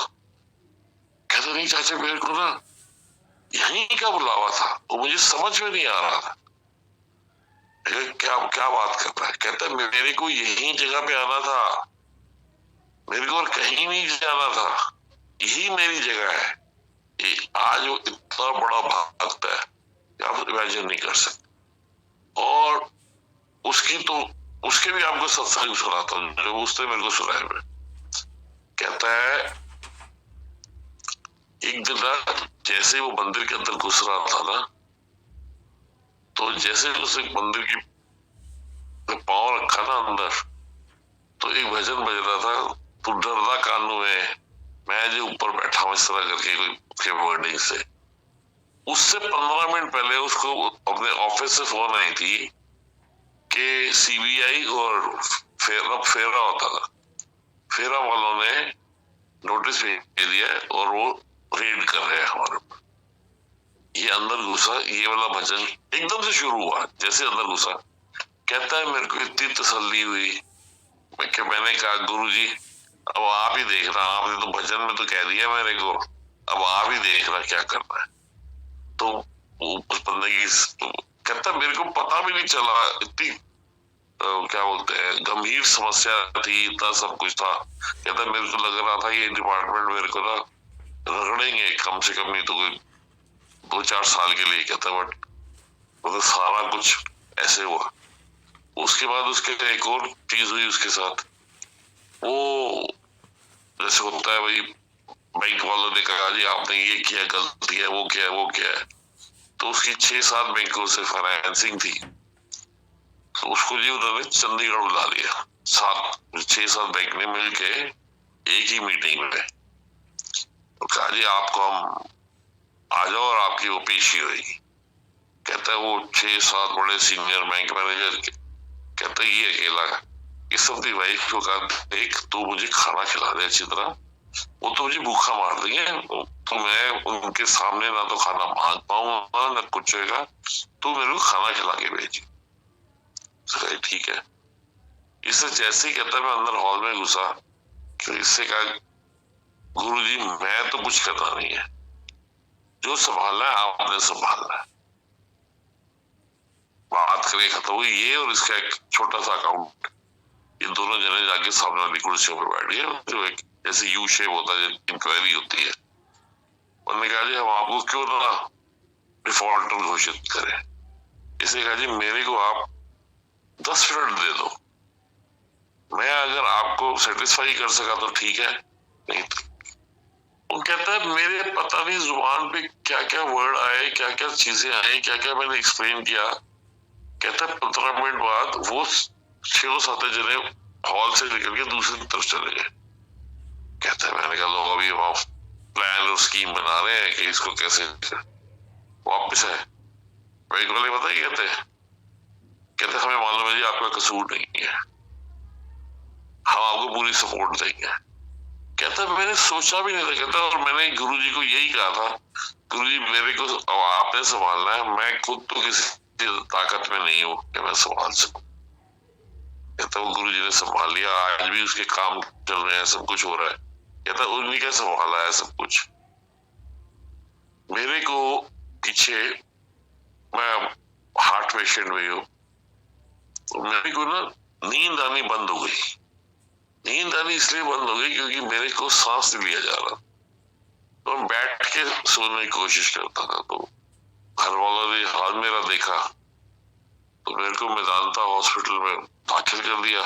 कहता नहीं चाचा मेरे को ना यहीं का बुलावा था, वो मुझे समझ में नहीं आ रहा था। क्या क्या बात कर रहा है? कहता मेरे को यही जगह पे आना था, मेरे को और कहीं नहीं जाना था, यही मेरी जगह है। आज वो इतना बड़ा भक्त है कि आप इमेजिन नहीं कर सकते। और उसके भी आपको सत्संग सुनाता हूँ जो उसने मेरे को सुनाया। मैं कहता है एक दिन ना जैसे वो मंदिर के अंदर घुस रहा था ना, तो जैसे उसे मंदिर की पांव रखा ना अंदर, तो एक भजन बज रहा था, तू डरदा कानू है मैं जो ऊपर बैठा हूं, इस तरह करके कोई वर्डिंग से। उससे 15 मिनट पहले उसको अपने ऑफिस से फोन आई थी कि सीबीआई और फेरा होता था, फेरा वालों ने नोटिस भेज दिया और वो रेड कर रहे हैं हमारे ऊपर। ये अंदर घुसा, ये वाला भजन एकदम से शुरू हुआ। जैसे अंदर घुसा, कहता है मेरे को इतनी तसल्ली हुई। मैंने कहा गुरुजी अब आप ही देख रहा, आपने तो भजन में तो कह दिया मेरे को, अब आप ही देख रहा क्या करना है। तो वो उस बंदे की कहता मेरे को पता भी नहीं चला, इतनी क्या बोलते हैं गंभीर समस्या थी, इतना सब कुछ था। कहता मेरे को लग रहा था ये डिपार्टमेंट मेरे को ना रगड़ेंगे कम से कम, नहीं तो कोई 2-4 साल के लिए। कहता बट मतलब सारा कुछ ऐसे हुआ। उसके बाद उसके एक और चीज हुई उसके साथ। वो जैसे होता है भाई, बैंक वालों ने कहा जी आपने ये किया, गलती है, वो क्या है वो क्या है। तो उसकी 6-7 बैंकों से फाइनेंसिंग थी, तो उसको जी उन्होंने चंडीगढ़ बुला लिया। 6-7 बैंक ने मिलके एक ही मीटिंग में तो कहा जी आपको हम आ जाओ और आपकी वो पेशी होगी। कहता है वो 6-7 बड़े सीनियर बैंक मैनेजर कहता है ये अकेला इस अपनी वाइफ को कहा देख तू मुझे खाना खिला दे अच्छी तरह, वो तो मुझे भूखा मार देंगे, तो मैं उनके सामने ना तो खाना मांग पाऊंगा ना कुछ होगा, तू मेरे को खाना खिला के भेजी। ठीक है। इससे जैसे ही कहता मैं अंदर हॉल में घुसा, तो इससे कहा गुरुजी मैं तो कुछ करना नहीं है, जो संभालना है आपने संभालना है। बात करें खत्म हुई। ये और इसका एक छोटा सा अकाउंट, ये दोनों जने जाके सामने वाली कुर्सियों पर बैठ गए, जो एक जैसे यू शेप होता है, इंक्वायरी होती है। उन्होंने कहा जी हम आपको क्यों ना डिफॉल्टर घोषित करें। इसे कहा जी मेरे को आप 10 मिनट दे दो, मैं अगर आपको सेटिस्फाई कर सका तो ठीक है, नहीं तो। वो कहता है मेरे पता नहीं जुबान पे क्या क्या वर्ड आए, क्या क्या चीजें आई, क्या क्या मैंने एक्सप्लेन किया। कहता है 15 मिनट बाद वो 6-7 जने हॉल से निकल के दूसरी तरफ चले गए। कहता है मैंने कहा लो अभी हम प्लान और स्कीम बना रहे हैं कि इसको कैसे वापस है। बैंक वाले पता ही कहते हमें मालूम है जी आपका कसूर नहीं है, हम आपको पूरी सपोर्ट देंगे। कहता मैंने सोचा भी नहीं था। कहता और मैंने गुरुजी को यही कहा था, गुरुजी मेरे को आपने संभालना है, मैं खुद तो किसी ताकत में नहीं हूं कि मैं संभाल सकूं। कहता वो गुरुजी ने संभाल लिया, आज भी उसके काम चल रहे हैं, सब कुछ हो रहा है। कहता उन्हीं का संभाला है सब कुछ। मेरे को पीछे मैं हार्ट पेशेंट भी हूँ, तो मेरे को ना नींद आनी बंद हो गई। नींद आनी इसलिए बंद हो गई क्योंकि मेरे को सांस नहीं लिया जा रहा, तो मैं बैठ के सोने की कोशिश करता था। तो घर वालों ने हाल मेरा देखा तो मेरे को मेदांता हॉस्पिटल में दाखिल कर दिया।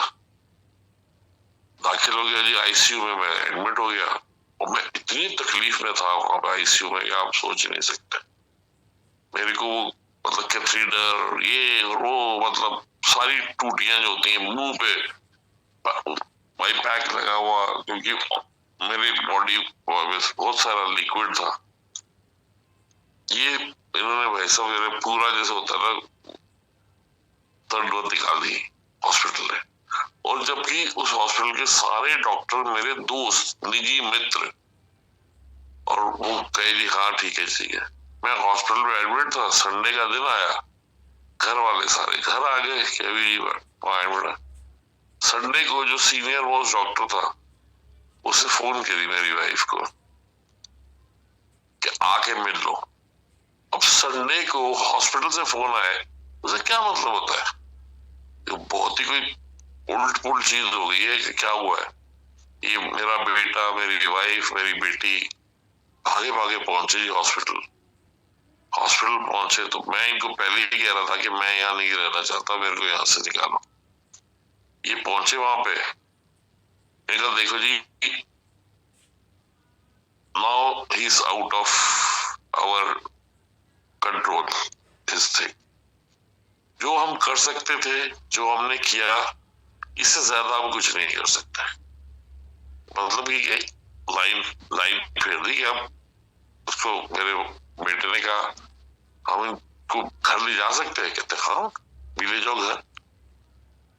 दाखिल हो गया जी आईसीयू में, मैं एडमिट हो गया और मैं इतनी तकलीफ में था वहां पे आईसीयू में, आप सोच नहीं सकते। मेरे को मतलब कैथेटर ये और वो, मतलब सारी टूटियां जो होती हैं मुंह पे भाई पैक लगा हुआ, क्योंकि मेरी बॉडी बहुत सारा लिक्विड था। ये इन्होंने भाई साहब मेरे पूरा जैसे होता था दर्द निकाल दी हॉस्पिटल में। और जबकि उस हॉस्पिटल के सारे डॉक्टर मेरे दोस्त, निजी मित्र, और वो कहे जी हाँ ठीक है ठीक है। मैं हॉस्पिटल में एडमिट था, संडे का दिन आया, घर वाले सारे घर आ गए कि अभी एडमिट। संडे को जो सीनियर मोस्ट डॉक्टर था उसे फोन करी मेरी वाइफ को कि आके मिल लो। अब संडे को हॉस्पिटल से फोन आए, उसे क्या मतलब होता है? ये बहुत ही कोई उल्ट पुल्ट चीज हो गई है कि क्या हुआ है। ये मेरा बेटा, मेरी वाइफ, मेरी बेटी भागे भागे पहुंचे जी हॉस्पिटल। हॉस्पिटल पहुंचे तो मैं इनको पहले ही कह रहा था कि मैं यहाँ नहीं रहना चाहता, मेरे को यहाँ से निकालो। ये पहुंचे वहां पे, इनका देखो जी now he is out of our control. His thing जो हम कर सकते थे, जो हमने किया, इससे ज्यादा हम कुछ नहीं कर सकते। मतलब कि लाइन फेर दी। अब उसको मेरे बेटे ने कहा हम इनको घर ले जा सकते हैं? कहते हाँ भी ले जाओ घर।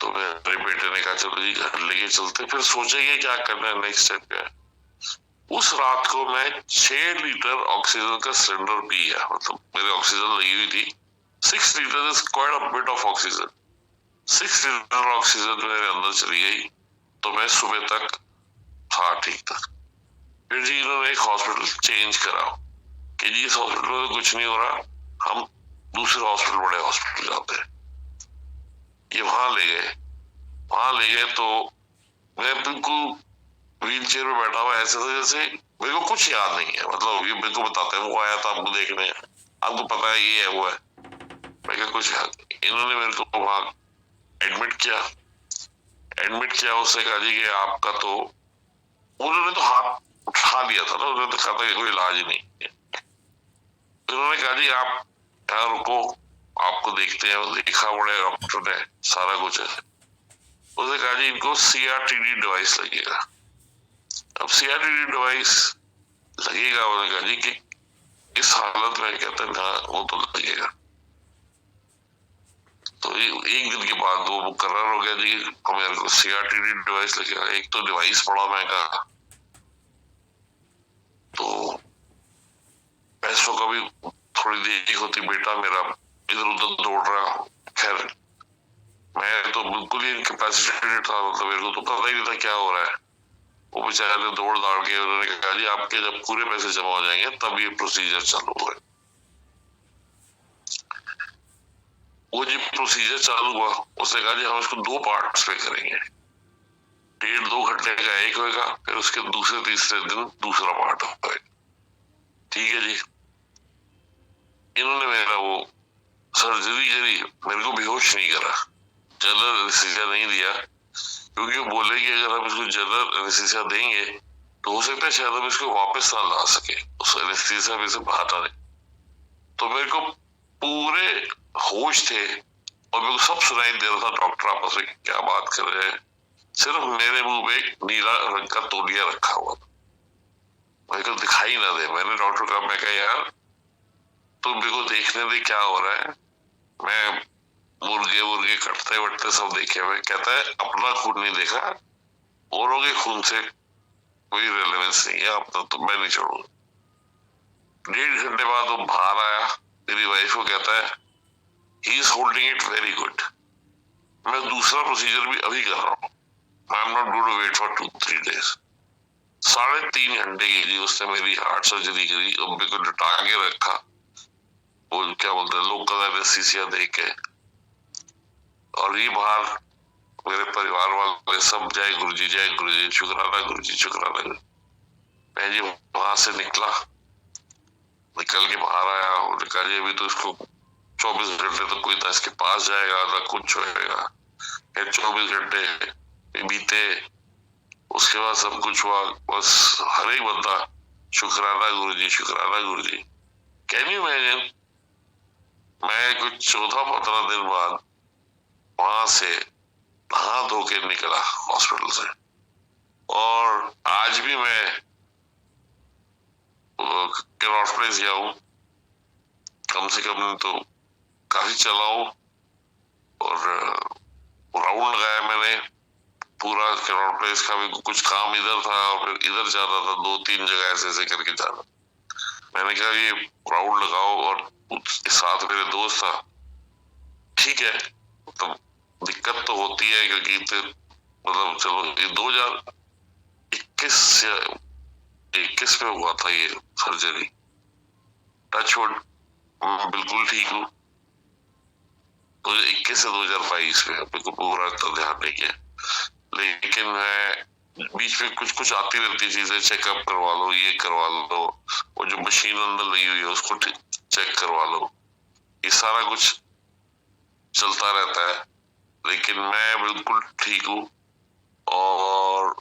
तो मेरे बेटे ने कहा चलो जी घर लेके चलते, फिर सोचेंगे क्या करना है, नेक्स्ट स्टेप क्या है। उस रात को मैं 6 लीटर ऑक्सीजन का सिलेंडर पिया, मतलब मेरी ऑक्सीजन लगी हुई थी। 6 litre is quite a bit of oxygen. 6 litre oxygen मेरे अंदर चली गई, तो मैं सुबह तक था ठीक था। फिर जी इन्होंने एक हॉस्पिटल चेंज करा कि जी इस हॉस्पिटल में कुछ नहीं हो रहा, हम दूसरे हॉस्पिटल, बड़े हॉस्पिटल जाते हैं। ये वहां ले गए तो मैं बिल्कुल व्हील चेयर में बैठा हुआ ऐसे था जैसे मेरे को कुछ याद नहीं है, मतलब ये मेरे को बताते हैं वो आया था आपको देखने, आपको पता है ये है वो है, मैं क्या कुछ याद। इन्होंने मेरे को वहां एडमिट किया। उससे कहा जी कि आपका तो, उन्होंने तो हाथ उठा लिया था ना, उन्होंने तो कहा था कि कोई इलाज नहीं है। उन्होंने कहा जी आप यहाँ रुको, आपको देखते हैं। देखा बड़े डॉक्टर ने, सारा कुछ है। उसने कहा जी इनको CRTD डिवाइस लगेगा। अब CRTD डिवाइस लगेगा, उन्होंने कहा जी कि इस हालत में, कहते हैं हाँ वो तो लगेगा। तो एक दिन के बाद वो मुकर्रर हो गया जी मेरे को CRTD डिवाइस लगेगा। एक तो डिवाइस बड़ा महंगा, तो पैसों का भी थोड़ी देरी होती। बेटा मेरा इधर उधर दौड़ रहा, खैर मैं तो बिल्कुल ही इनकैपेसिटेटेड था, मतलब मेरे को तो पता ही नहीं था क्या हो रहा है। वो बेचारे दौड़ दाड़ के उन्होंने कहा जी आपके जब पूरे पैसे जमा हो जाएंगे तब ये प्रोसीजर चालू होगा। वो जी प्रोसीजर चालू हुआ, उसने कहा जी हम इसको 2 पार्ट्स में करेंगे, 1.5-2 घंटे का एक होगा, फिर उसके दूसरे तीसरे दिन दूसरा पार्ट होगा। ठीक है जी। इन्होंने मेरा वो सर्जरी करी, मेरे को बेहोश नहीं करा, जनरल एनेस्थीसिया नहीं दिया, क्योंकि वो बोले कि अगर हम इसको जनरल एनेस्थीसिया देंगे तो हो सकता है शायद हम इसको वापस ना ला सके, उस एनेस्थीसिया में से बाहर आने। तो मेरे को पूरे होश थे और मेरे को सब सुनाई दे रहा था, डॉक्टर आपस में क्या बात कर रहे हैं। सिर्फ मेरे मुंह में एक नीला रंग का तौलिया रखा हुआ था, मेरे को दिखाई ना दे। मैंने डॉक्टर का, मैं कहा यार तुम मेरे को देखने दे क्या हो रहा है, मैं मुर्गे कटते वटते सब देखे हुए। कहता है अपना खून नहीं देखा, औरों के खून से कोई रेलेवेंस नहीं है, अपना तो मैं नहीं छोड़ूंगा। 1.5 घंटे बाद वो बाहर आया, मेरी वाइफ को कहता है he is holding it very good. मैं दूसरा प्रोसीजर भी अभी कर रहा हूँ, I am not going to wait for 2-3 days. 3.5 घंटे की जी उसने मेरी हार्ट सर्जरी करी और मेरे को लिटा के रखा, वो क्या बोलते हैं लोकल एनेस्थीसिया दे के। और ये बाहर मेरे परिवार वाले सब जय गुरुजी शुक्राना गुरुजी शुक्राना। मैं जी वहां से निकल के बाहर आया और कहा जी अभी तो इसको 24 घंटे तो कोई ना इसके पास जाएगा ना कुछ होएगा। फिर 24 घंटे बीते, उसके बाद सब कुछ हुआ, बस हर एक बंदा शुक्राना गुरुजी। कैन यू इमेजिन, मैं कुछ 14-15 दिन बाद वहां से नहा धो के निकला हॉस्पिटल से, और आज भी मैं कैनॉट प्लेस गया हूँ, कम से कम तो काफी चला हूँ और राउंड लगाया मैंने पूरा कैनॉट प्लेस का भी। कुछ काम इधर था और फिर इधर जाना था, 2-3 जगह ऐसे करके जाना। मैंने कहा ये राउंड लगाओ, और साथ मेरे दोस्त था। ठीक है, तो दिक्कत तो होती है क्योंकि मतलब चलो ये 2021 में हुआ था ये सर्जरी। टचवुड बिल्कुल ठीक हूँ। तो 21 से 2022 में अपने को पूरा ध्यान नहीं किया, लेकिन मैं बीच में कुछ आती रहती चीजें, चेकअप करवा लो, ये करवा लो, वो जो मशीन अंदर लगी हुई है उसको चेक करवा लो, ये सारा कुछ चलता रहता है। लेकिन मैं बिल्कुल ठीक हूँ। और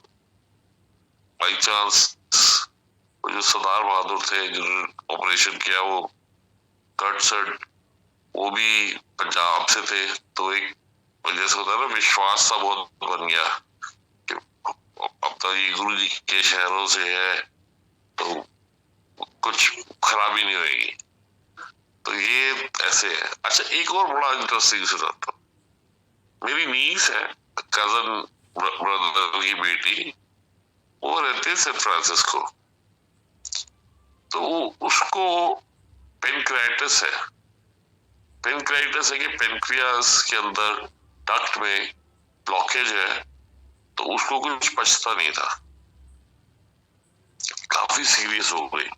बाई चांस वो जो सरदार बहादुर थे जिन्होंने ऑपरेशन किया, वो कट सर्ट, वो भी पंजाब से थे। तो एक जैसे होता है ना, विश्वास सा बहुत बन गया कि अब तो ये गुरु जी के शहरों से है तो कुछ खराबी नहीं होगी। तो ये ऐसे है। अच्छा, एक और बड़ा इंटरेस्टिंग सुनाता हूँ। मेरी नीस है, कजन ब्रदर की बेटी, वो रहती है सैन फ्रांसिस्को। तो उसको पेनक्राइटिस है। पेनक्राइटिस है कि पेनक्रियास के अंदर डक्ट में ब्लॉकेज है, तो उसको कुछ पचता नहीं था, काफी सीरियस हो गई।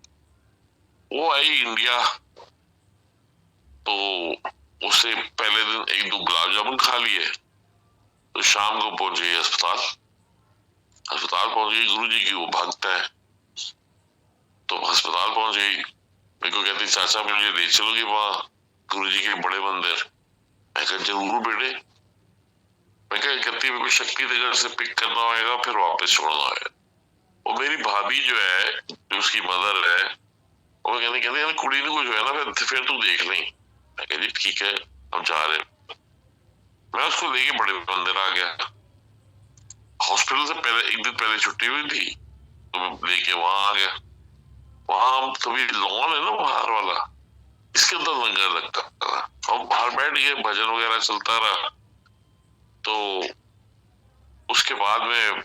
वो आई इंडिया, तो उससे पहले दिन एक दो गुलाब जामुन खा लिए, तो शाम को पहुंच गई अस्पताल। अस्पताल पहुंच गई, गुरुजी की वो भक्त है, तो अस्पताल पहुंच गई। मेरे को कहती चाचा मुझे ले चलोगे वहां गुरुजी के बड़े मंदिर? मैं कहा जरूर बेटे। मैं कहती मेरे को शक्ति नगर से पिक करना होगा, फिर वापस छोड़ना होगा। और मेरी भाभी जो है, जो उसकी मदर है, वो कहती कुड़ी ने कुछ है ना, फिर तू देख ली। मैं कह जी ठीक है, हम जा रहे। मैं उसको लेके बड़े मंदिर आ गया। हॉस्पिटल से पहले एक दिन पहले छुट्टी हुई थी, तो मैं लेके वहां आ गया। वहां हम तभी लॉन है ना बाहर वाला, इसके अंदर लंगर लगता था, हम बाहर बैठ गए, भजन वगैरह चलता रहा। तो उसके बाद में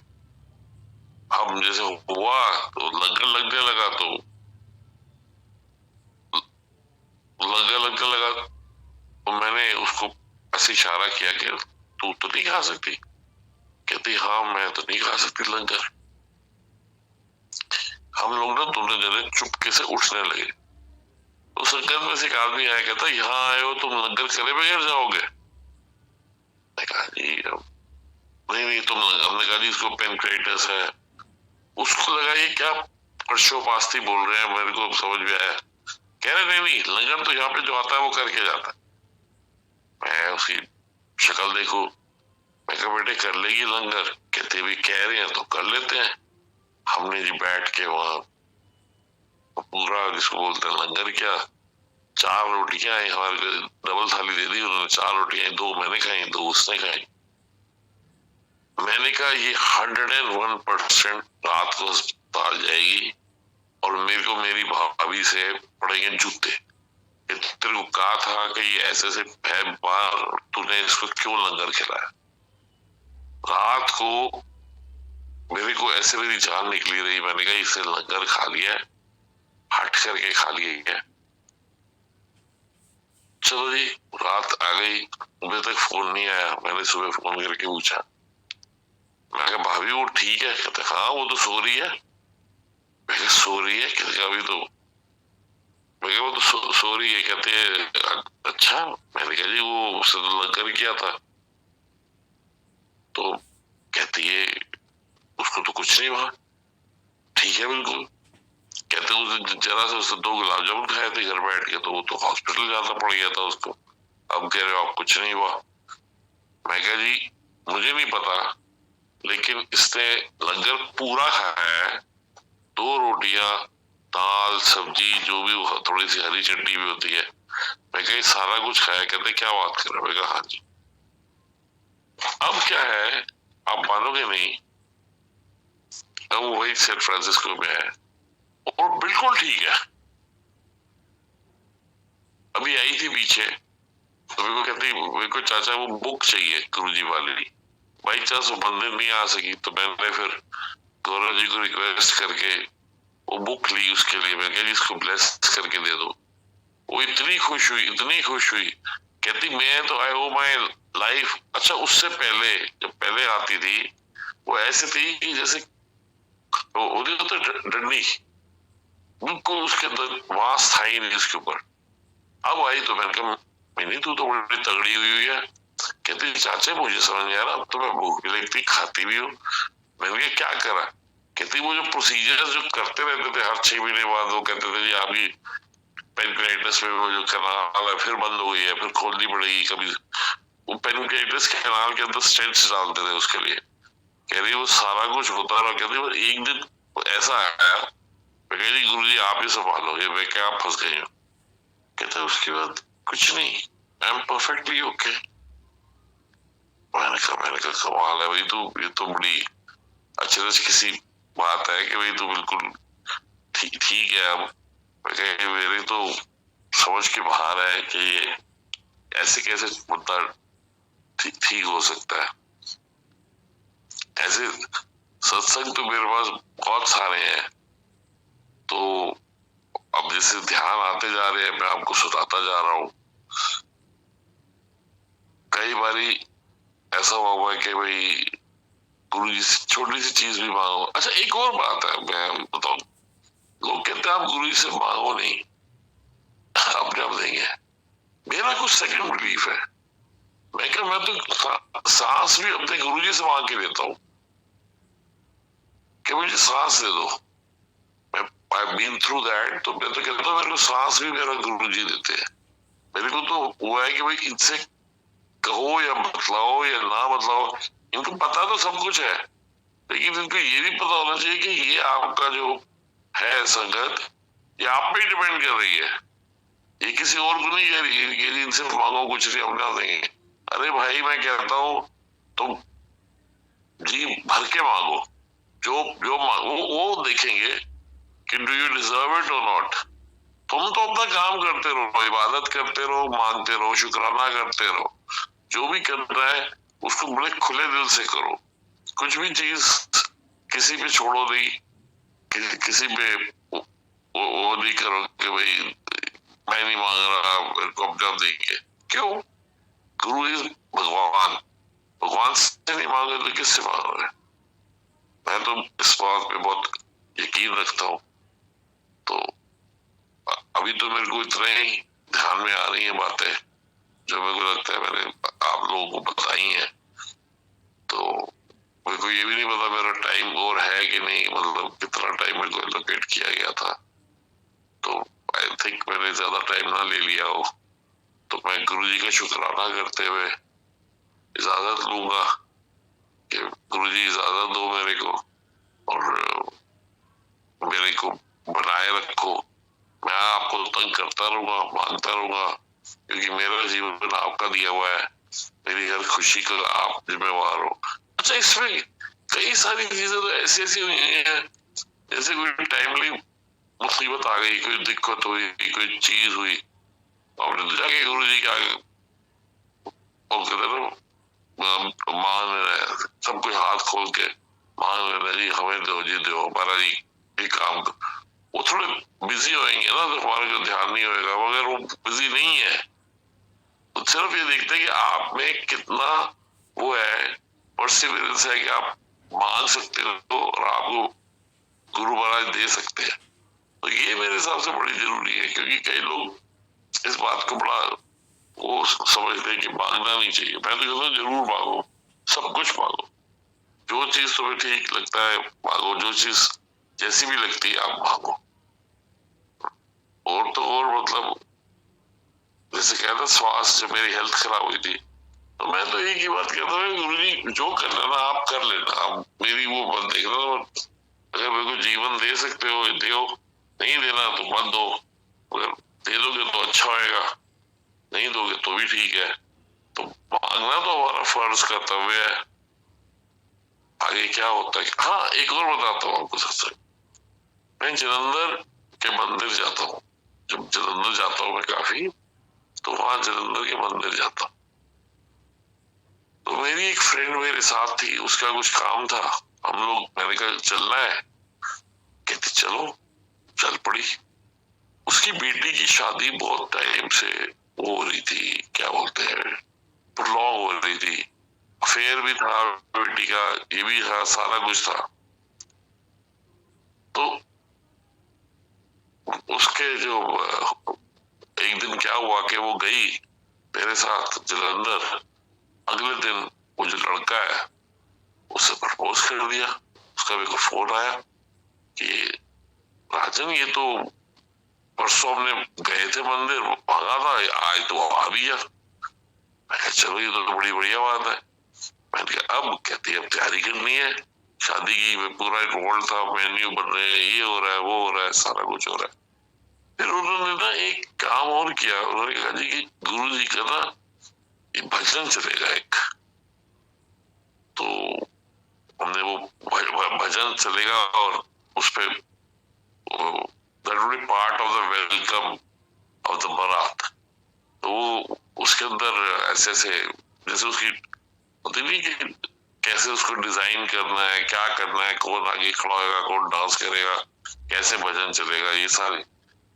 हम जैसे हुआ तो लंगर लगने लगा, तो लंगर लगने लगा, तो मैंने उसको ऐसे इशारा किया कि तू तो नहीं खा सकती। कहती हाँ मैं तो नहीं खा सकती लंगर। हम लोग ना दोनों जने चुपके से उठने लगे। तो संगत में से एक आदमी आया, कहता यहाँ आए हो तुम लंगर करे बगैर जाओगे? मैं कहा जी नहीं तुम, हमने कहा जी इसको पेनक्राइटिस है। उसको लगा ये क्या परशोपास्ती बोल रहे हैं, मेरे को समझ में आया। कह रहे नहीं लंगर तो यहाँ पे जो आता है वो करके जाता है। मैं उसकी शक्ल देखो, मैं कहा बेटे कर लेगी लंगर? कहते भी कह रहे हैं तो कर लेते हैं। हमने जी बैठ के वहां पूरा, जिसको बोलते हैं लंगर, क्या 4 रोटियां आई हमारे को, डबल थाली दे दी उन्होंने। 4 रोटियां, 2 मैंने खाई, 2 उसने खाई। मैंने कहा ये 101% रात को अस्पताल जाएगी, और मेरे को मेरी भाभी से पड़ेंगे जूते। तेरे को कहा था कि ये ऐसे बार तूने इसको क्यों लंगर खिलाया? रात को मेरे को ऐसे मेरी जान निकली रही। मैंने कहा इसे लंगर खा लिया है, हट करके खा लिया है। चलो जी रात आ गई, मुझे तक फोन नहीं आया। मैंने सुबह फोन करके पूछा, मैं कहा भाभी वो ठीक है? कहते हाँ वो तो सो रही है। मैं कहा सो रही है? कहते अभी तो, मैं कहा वो तो सो रही है। कहते अच्छा। मैंने कहा जी वो उससे तो लंगर किया था। तो कहती है उसको तो कुछ नहीं हुआ, ठीक है बिल्कुल। कहते उस जरा से उससे 2 गुलाब जामुन खाए थे घर बैठ के, तो वो तो हॉस्पिटल जाना पड़ गया था उसको। अब कह रहे हो आप कुछ नहीं हुआ। मैं कहा जी मुझे नहीं पता, लेकिन इसने लंगर पूरा खाया है, 2 रोटियां, दाल सब्जी जो भी, थोड़ी सी हरी चटनी भी होती है। मैं कहा सारा कुछ खाया। कहते क्या बात कर रहे हो? मैं कहा हाँ जी। अब क्या है आप मानोगे नहीं, अब वही सैन फ्रांसिस्को में है और बिल्कुल ठीक है। अभी आई थी पीछे, तो मेरे को कहती मेरे को चाचा वो बुक चाहिए गुरुजी वाली। बाई चांस वो मंदिर नहीं आ सकी, तो मैंने फिर गौरव जी को रिक्वेस्ट करके वो बुक ली उसके लिए। मैं कह इसको ब्लेस करके दे दो। वो इतनी खुश हुई, कहती मैं तो आई ओ माई लाइफ। अच्छा उससे पहले जब पहले आती थी वो ऐसे थी कि जैसे तो डरनी, बिल्कुल उसके अंदर वास था ही नहीं उसके ऊपर। अब आई तो मैंने कहा मैंने तू तो बड़ी तगड़ी हुई है। कहती चाचा मुझे समझ नहीं आ रहा, अब तो मैं भूख भी लगती खाती भी हूँ। मैंने कहा क्या करा? कहती वो जो प्रोसीजर जो करते रहते थे हर 6 महीने बाद, वो कहते थे जी आपकी पेनक्राइटिस में वो जो कैनाल है फिर बंद हो गई है, फिर खोलनी पड़ेगी। कभी वो पेनक्राइटिस कैनाल के अंदर स्टेंट्स डालते थे उसके लिए। कह रही वो सारा कुछ होता रहा। कहती एक दिन ऐसा आया, मैं कह जी गुरुजी आप ही संभालोगे? मैं क्या आप फंस गए हो? कहते उसके बाद कुछ नहीं, आई एम परफेक्टली ओके। मैंने कहा कमाल है भाई, तू ये तो बड़ी अचरज किसी बात है कि भाई तू बिल्कुल ठीक है। अब मेरे तो समझ के बाहर है कि ये ऐसे कैसे मुद्दा ठीक हो सकता है। ऐसे सत्संग तो मेरे पास बहुत सारे हैं, तो अब जैसे ध्यान आते जा रहे हैं, मैं आपको सुनाता जा रहा हूँ। कई बारी ऐसा हुआ है कि भाई गुरु जी से छोटी सी चीज भी मांगो। अच्छा, एक और बात है, मैं बताऊं, लोग कहते हैं आप गुरु जी से मांगो नहीं, अपने आप देंगे। मेरा कुछ सेकंड बिलीफ है। मैं तो सांस भी अपने गुरु जी से मांग के लेता हूँ कि मुझे सांस दे दो। मैं आई बीन थ्रू दैट, तो मैं तो कहता हूँ मेरे को सांस भी मेरा गुरु जी देते हैं। मेरे को तो हुआ है कि भाई इनसे कहो या बतलाओ या ना बतलाओ, इनको पता तो सब कुछ है, लेकिन इनको ये भी पता होना चाहिए कि ये आपका जो है संगत, ये आप पे ही डिपेंड कर रही है, ये किसी और को नहीं कह रही है कि इनसे मांगो कुछ नहीं अपना देंगे। अरे भाई, मैं कहता हूँ तुम जी भर के मांगो, जो जो मांगो वो देखेंगे कि डू यू डिजर्व इट और नॉट। तुम तो अपना काम करते रहो, इबादत करते रहो, मांगते रहो, शुक्राना करते रहो, जो भी करना है उसको बड़े खुले दिल से करो। कुछ भी चीज किसी पे छोड़ो नहीं, किसी पे वो नहीं करो कि भाई मैं नहीं मांग रहा, मेरे को अपने आप देंगे। क्यों? गुरु इज भगवान, भगवान से नहीं मांगे तो किससे मांग रहे? मैं तो इस बात पे बहुत यकीन रखता हूँ। तो अभी तो मेरे को इतना ही ध्यान में आ रही है बातें जो मेरे को लगता है मैंने आप लोगों को बताई है। तो मेरे को ये भी नहीं पता मेरा टाइम और है कि नहीं, मतलब कितना टाइम मेरे को एलोकेट किया गया था। तो आई थिंक मैंने ज्यादा टाइम ना ले लिया हो, तो मैं गुरु जी का शुक्राना करते हुए इजाजत लूंगा कि गुरु जी इजाजत दो मेरे को, और मेरे को बनाए रखो। मैं आपको तंग करता रहूंगा, मांगता रहूंगा, क्योंकि मेरा जीवन आपका दिया हुआ है, मेरी हर खुशी का आप जिम्मेवार हो। अच्छा, इसमें कई सारी चीजें तो ऐसी ऐसी हुई हैं, जैसे कोई टाइमली मुसीबत आ गई, कोई दिक्कत हुई, कोई चीज हुई, आपने तो जाके गुरु जी के आगे मान रहे, सब कोई हाथ खोल के मान लेना, जी हमें दो, जी दो, हमारा जी ये काम दो। वो थोड़े बिजी होएंगे ना, तो हमारे को ध्यान नहीं होएगा। मगर वो बिजी नहीं है, तो सिर्फ ये देखते हैं कि आप में कितना वो है, परसिवरेंस है कि आप मान सकते हो और आपको गुरु महाराज दे सकते हैं। तो ये मेरे हिसाब से बड़ी जरूरी है, क्योंकि कई लोग इस बात को बड़ा वो समझते हैं कि मांगना नहीं चाहिए। मैं तो कहता हूँ जरूर मांगो, सब कुछ मांगो, जो चीज तुम्हें ठीक लगता है मांगो, जो चीज जैसी भी लगती है आप मांगो। और तो और मतलब जैसे कहता श्वास, जब मेरी हेल्थ खराब हुई थी, तो मैं तो एक ही बात कहता हूँ, गुरु जी जो कर लेना आप कर लेना, आप मेरी वो मत देखना। अगर मेरे को जीवन दे सकते हो दो, नहीं देना तो मत दो, अगर दे दोगे तो अच्छा होएगा, नहीं दोगे तो भी ठीक है। तो मांगना तो हमारा फर्ज कर्तव्य है, आगे क्या होता है। हाँ, एक और बताता हूँ आपको सत्संग। मैं जलंधर के मंदिर जाता हूँ, जब जलंधर जाता हूँ मैं काफी, तो वहां जलंधर के मंदिर जाता हूँ। तो मेरी एक फ्रेंड मेरे साथ थी, उसका कुछ काम था, हम लोग, मैंने कहा चलना है, कहती चलो, चल पड़ी। उसकी बेटी की शादी बहुत टाइम से वो हो रही थी, क्या बोलते हैं, प्रोलॉन्ग हो रही थी, अफेयर भी था बेटी का, ये भी था, सारा कुछ था। तो उसके जो एक दिन क्या हुआ कि वो गई मेरे साथ जलंधर, अगले दिन वो जो लड़का है उससे प्रपोज कर दिया। उसका मेरे को फोन आया कि राजन, ये तो परसों हमने गए थे मंदिर, मांगा था, आज तो आ भी गया। मैं कहा चलो, ये तो बड़ी बढ़िया बात है। मैंने कहा अब कहती अब तैयारी करनी है शादी की, पूरा एक रोल था, मेन्यू बन रहे हैं, ये हो रहा है, वो हो रहा है, सारा कुछ हो रहा है। फिर उन्होंने ना एक काम और किया, उन्होंने कहा जी कि गुरु जी का ना एक भजन चलेगा एक, तो हमने वो भजन चलेगा और उस पे that will be part of the welcome of the बारात। तो वो उसके अंदर ऐसे ऐसे जैसे उसकी होती नहीं कि कैसे उसको डिजाइन करना है, क्या करना है, कौन आगे खड़ा होगा, कौन डांस करेगा, कैसे भजन चलेगा, ये सारे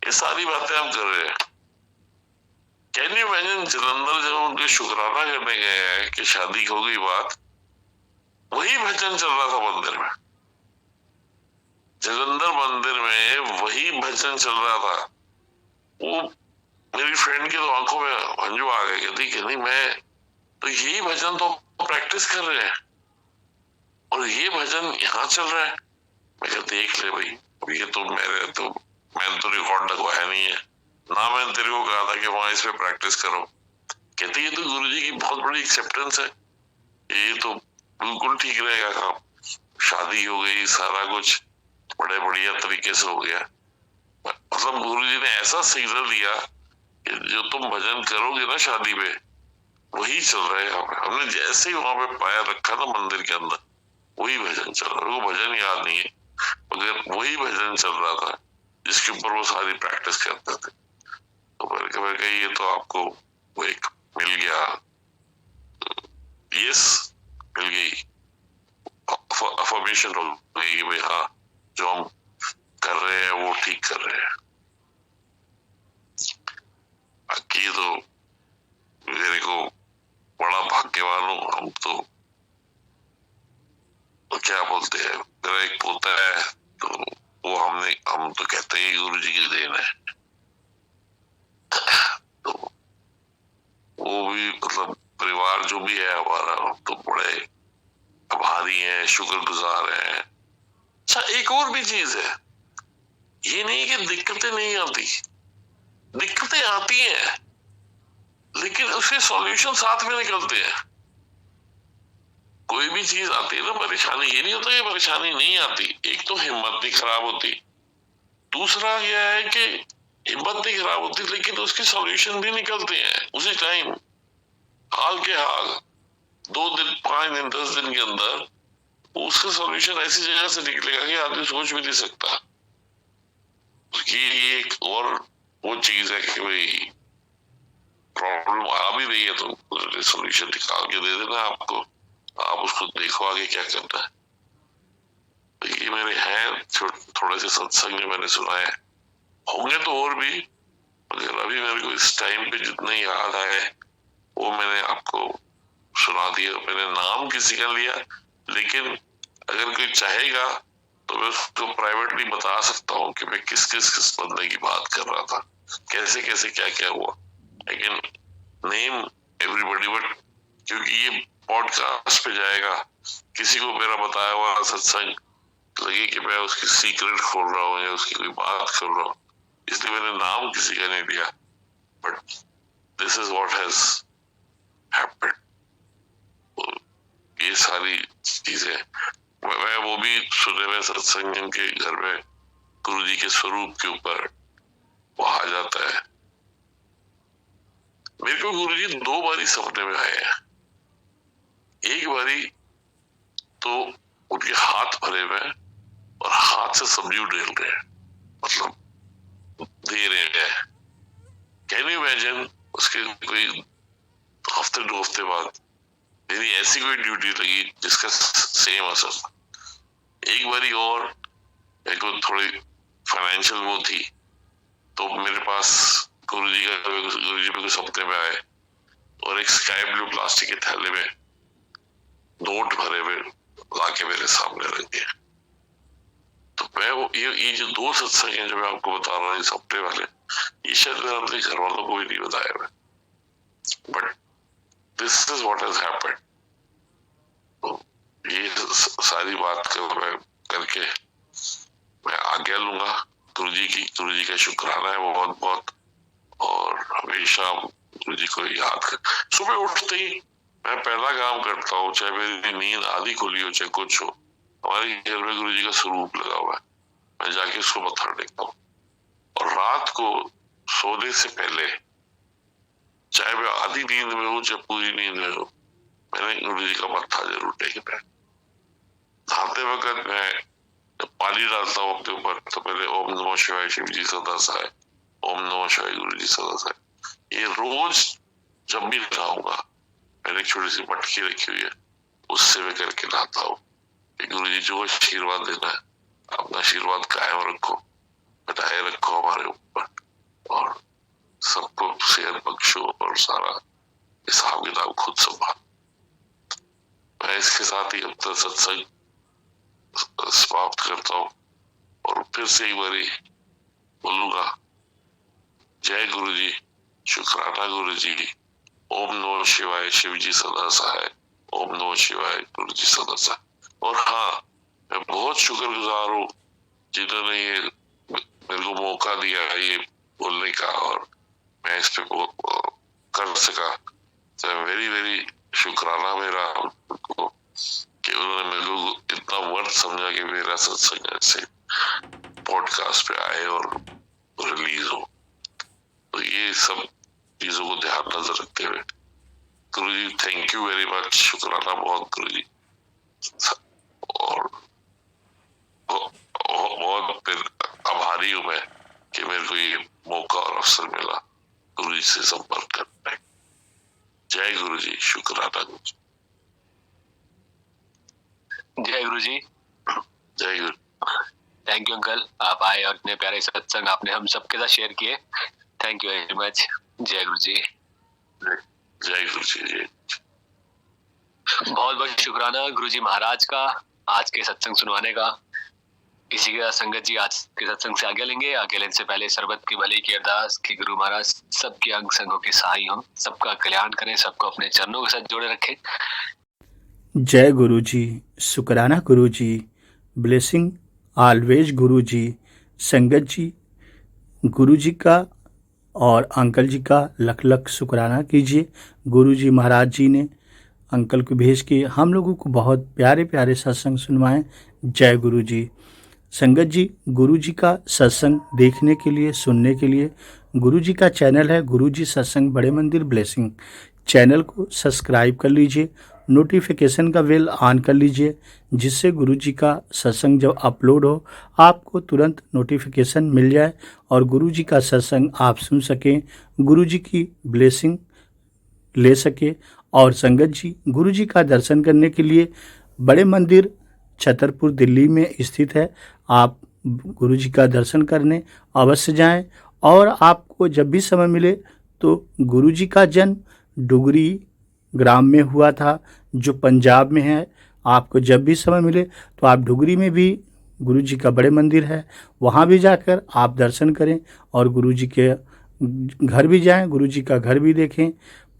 ये सारी बातें हम कर रहे हैं। कैन यू इमेजिन जलंधर जब उनके शुक्राना करने गए हैं कि शादी हो गई बात, वही भजन चल रहा था मंदिर में, जलंधर मंदिर में वही भजन चल रहा था। वो मेरी फ्रेंड की तो आंखों में हंजू आ गए, कहती कि नहीं मैं तो यही भजन तो प्रैक्टिस कर रहे हैं और ये भजन यहाँ चल रहा है। मैं कहते देख ले भाई, अभी ये तो मैंने तो रिकॉर्ड लगवाया नहीं है ना, मैंने तेरे को कहा था कि वहां इस पे प्रैक्टिस करो। कहते ये तो गुरुजी की बहुत बड़ी एक्सेप्टेंस है, ये तो बिल्कुल ठीक रहेगा काम, शादी हो गई, सारा कुछ बड़े बढ़िया तरीके से हो गया। मतलब गुरुजी ने ऐसा सिग्नल दिया कि जो तुम भजन करोगे ना शादी में, वही चल रहा है यहाँ पे। हमने जैसे ही वहां पे पाया रखा था मंदिर के अंदर, वही भजन चल रहा है। वो भजन याद नहीं है मगर वही भजन चल रहा था जिसके ऊपर वो सारी प्रैक्टिस करते थे। तो मैंने कहा ये तो आपको वो एक मिल गया, यस मिल गई, अफर्मेशन हो गई कि भाई हाँ जो हम कर रहे हैं वो ठीक कर रहे हैं। बाकी तो मेरे को बड़ा भाग्यवान हूँ। हम तो क्या बोलते हैं, मेरा एक पोता है तो वो हम तो कहते हैं गुरु जी की देन है। तो वो भी मतलब परिवार जो भी है हमारा, हम तो बड़े आभारी हैं, शुक्रगुजार हैं। अच्छा एक और भी चीज है, ये नहीं कि दिक्कतें नहीं आती, दिक्कतें आती हैं लेकिन उसके सॉल्यूशन साथ में निकलते हैं। कोई भी चीज आती है ना परेशानी, ये नहीं होता कि परेशानी नहीं आती। एक तो हिम्मत नहीं खराब होती, दूसरा यह है कि हिम्मत नहीं खराब होती लेकिन उसके सॉल्यूशन भी निकलते हैं उसी टाइम, हाल के हाल 2 दिन 5 दिन 10 दिन के अंदर उसका सॉल्यूशन ऐसी जगह से निकलेगा कि आदमी सोच भी नहीं सकता। ये एक और वो चीज है कि भाई प्रॉब्लम आ भी रही है तो सॉल्यूशन निकाल के दे देना आपको, आप उसको देखो आगे क्या करना है। तो ये मेरे हैं थोड़े से सत्संग जो मैंने सुना है, होंगे तो और भी, मगर अभी मेरे को इस टाइम पे जितने याद आए वो मैंने आपको सुना दिया। मैंने नाम किसी का लिया, लेकिन अगर कोई चाहेगा तो मैं उसको प्राइवेटली बता सकता हूँ कि मैं किस बंदे की बात कर रहा था, कैसे कैसे क्या क्या हुआ। लेकिन नेम एवरीबॉडी, बट क्योंकि ये पॉडकास्ट पे जाएगा, किसी को मेरा बताया हुआ सत्संग लगे कि मैं उसकी सीक्रेट खोल रहा हूँ या उसकी कोई बात खोल रहा हूँ, इसलिए मैंने नाम किसी का नहीं लिया। But this is what has happened. ये सारी चीजें मैं वो भी सुने हुए सत्संग के घर में गुरु जी के स्वरूप के ऊपर वहा जाता है। मेरे को गुरु जी 2 बारी सपने में आए हैं। एक बारी तो उनके हाथ भरे हुए और हाथ से सब्जी उड़ेल रहे हैं, मतलब दे रहे हैं। कैन यू इमेजिन, उसके कोई हफ्ते 2 हफ्ते बाद मेरी ऐसी कोई ड्यूटी लगी जिसका सेम असर। एक बारी और मेरे को थोड़ी फाइनेंशियल वो थी तो मेरे पास गुरु जी पे कुछ सपने में आए और एक स्काई ब्लू प्लास्टिक के थैले में नोट भरे हुए लाके मेरे सामने रख दिए। तो मैं वो ये जो 2 सत्संग हैं जो मैं आपको बता रहा हूँ, सपने वाले, ये शायद मैंने अपने घर वालों को भी नहीं बताया मैं, but this is what has happened. तो ये सारी बात करके मैं आज्ञा लूंगा गुरु जी का शुक्राना है बहुत बहुत। और हमेशा गुरु जी को याद कर, सुबह उठते ही मैं पहला काम करता हूँ, चाहे मेरी नींद आधी खुली हो चाहे कुछ हो, हमारे घर में गुरु जी का स्वरूप लगा हुआ है, मैं जाके उसको मत्था टेकता हूँ। और रात को सोने से पहले, चाहे मैं आधी नींद में हूँ चाहे पूरी नींद में हूँ, मैंने गुरु जी का मत्था जरूर टेकना है। नहाते वक्त मैं जब पानी डालता हूँ अपने ऊपर तो पहले ओम नमः शिवाय शिव जी सदा सहाय, ओम नमः शिवाय गुरु जी सदा सहाय। ये रोज जब भी नहाऊंगा, मैंने एक छोटी सी मटकी रखी हुई है, उससे मैं करके नहाता हूँ। गुरु जी जो आशीर्वाद देना है, अपना आशीर्वाद कायम रखो, बिठाए रखो हमारे ऊपर, और सबको शेयर बख्शो और सारा हिसाब किताब खुद संभाल। मैं इसके साथ ही अपना सत्संग समाप्त करता हूँ और फिर से एक बारी बोलूंगा, जय गुरु जी, शुक्राना गुरु जी, ओम नमः शिवाय, शिव जी सदा सहाय, ओम नमः शिवाय, गुरु जी सदा सहाय। और हाँ, मैं बहुत शुक्रगुजार हूँ जिन्होंने ये मेरे को मौका दिया ये बोलने का और मैं इस पे कर सका। तो वेरी वेरी शुक्राना मेरा उनको कि उन्होंने मेरे को इतना वर्थ समझा कि मेरा सत्संग ऐसे पॉडकास्ट पे आए और रिलीज हो। तो ये सब चीजों को ध्यान नजर रखते हुए गुरु जी थैंक यू वेरी मच, शुक्राना बहुत गुरु जी, और बहुत फिर आभारी हूं मैं कि मेरे को ये मौका और अवसर मिला गुरु जी से संपर्क करने। जय गुरु जी, शुक्राना गुरु जी। जय गुरु जी। जय गुरु। थैंक यू अंकल, आप आए और इतने प्यारे सत्संग आपने हम सबके साथ शेयर किए। Thank you very much. जय गुरु जी। जय गुरु जी। जय। बहुत बहुत शुक्राना गुरु जी महाराज का आज के सत्संग सुनवाने का। इसी के साथ संगत जी आज के सत्संग से आगे लेंगे। आगे लेने से पहले सर्वत की भली की अरदास कि गुरु महाराज सबके अंग संगों की सहाय हो, सबका कल्याण करें, सबको अपने चरणों के साथ जोड़े रखें। जय गुरु जी, शुक्राना गुरु जी, ब्लेसिंग ऑलवेज गुरु जी। संगत जी, गुरु जी का और अंकल जी का लख लख शुक्राना कीजिए। गुरु जी महाराज जी ने अंकल को भेज के हम लोगों को बहुत प्यारे प्यारे सत्संग सुनवाएं। जय गुरु जी। संगत जी, गुरु जी का सत्संग देखने के लिए, सुनने के लिए गुरु जी का चैनल है गुरु जी सत्संग बड़े मंदिर ब्लेसिंग। चैनल को सब्सक्राइब कर लीजिए, नोटिफिकेशन का बेल ऑन कर लीजिए, जिससे गुरु जी का सत्संग जब अपलोड हो आपको तुरंत नोटिफिकेशन मिल जाए और गुरु जी का सत्संग आप सुन सकें, गुरु जी की ब्लेसिंग ले सके। और संगत जी, गुरु जी का दर्शन करने के लिए बड़े मंदिर छतरपुर दिल्ली में स्थित है। आप गुरु जी का दर्शन करने अवश्य जाएं। और आपको जब भी समय मिले तो गुरु जी का जन्म डुगरी ग्राम में हुआ था जो पंजाब में है। आपको जब भी समय मिले तो आप डुगरी में भी गुरु जी का बड़े मंदिर है, वहाँ भी जाकर आप दर्शन करें और गुरु जी के घर भी जाएं, गुरु जी का घर भी देखें।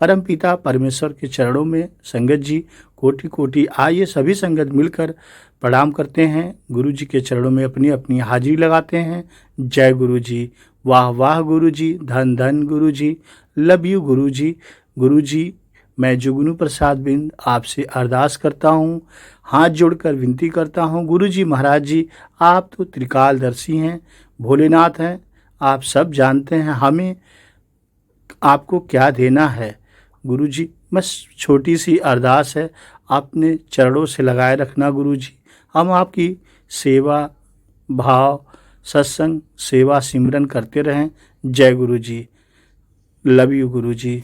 परम पिता परमेश्वर के चरणों में संगत जी कोटि कोटि आइए सभी संगत मिलकर प्रणाम करते हैं, गुरु जी के चरणों में अपनी अपनी हाजिरी लगाते हैं। जय गुरु जी, वाह वाह गुरु जी, धन धन गुरु जी, लव यू गुरु जी। गुरु जी, मैं जुगनू प्रसाद बिंद आपसे अरदास करता हूँ, हाथ जोड़कर विनती करता हूँ। गुरु जी महाराज जी, आप तो त्रिकालदर्शी हैं, भोलेनाथ हैं, आप सब जानते हैं हमें आपको क्या देना है। गुरु जी, बस छोटी सी अरदास है, अपने चरणों से लगाए रखना गुरु जी। हम आपकी सेवा भाव सत्संग सेवा सिमरन करते रहें। जय गुरु जी, लव यू गुरु जी।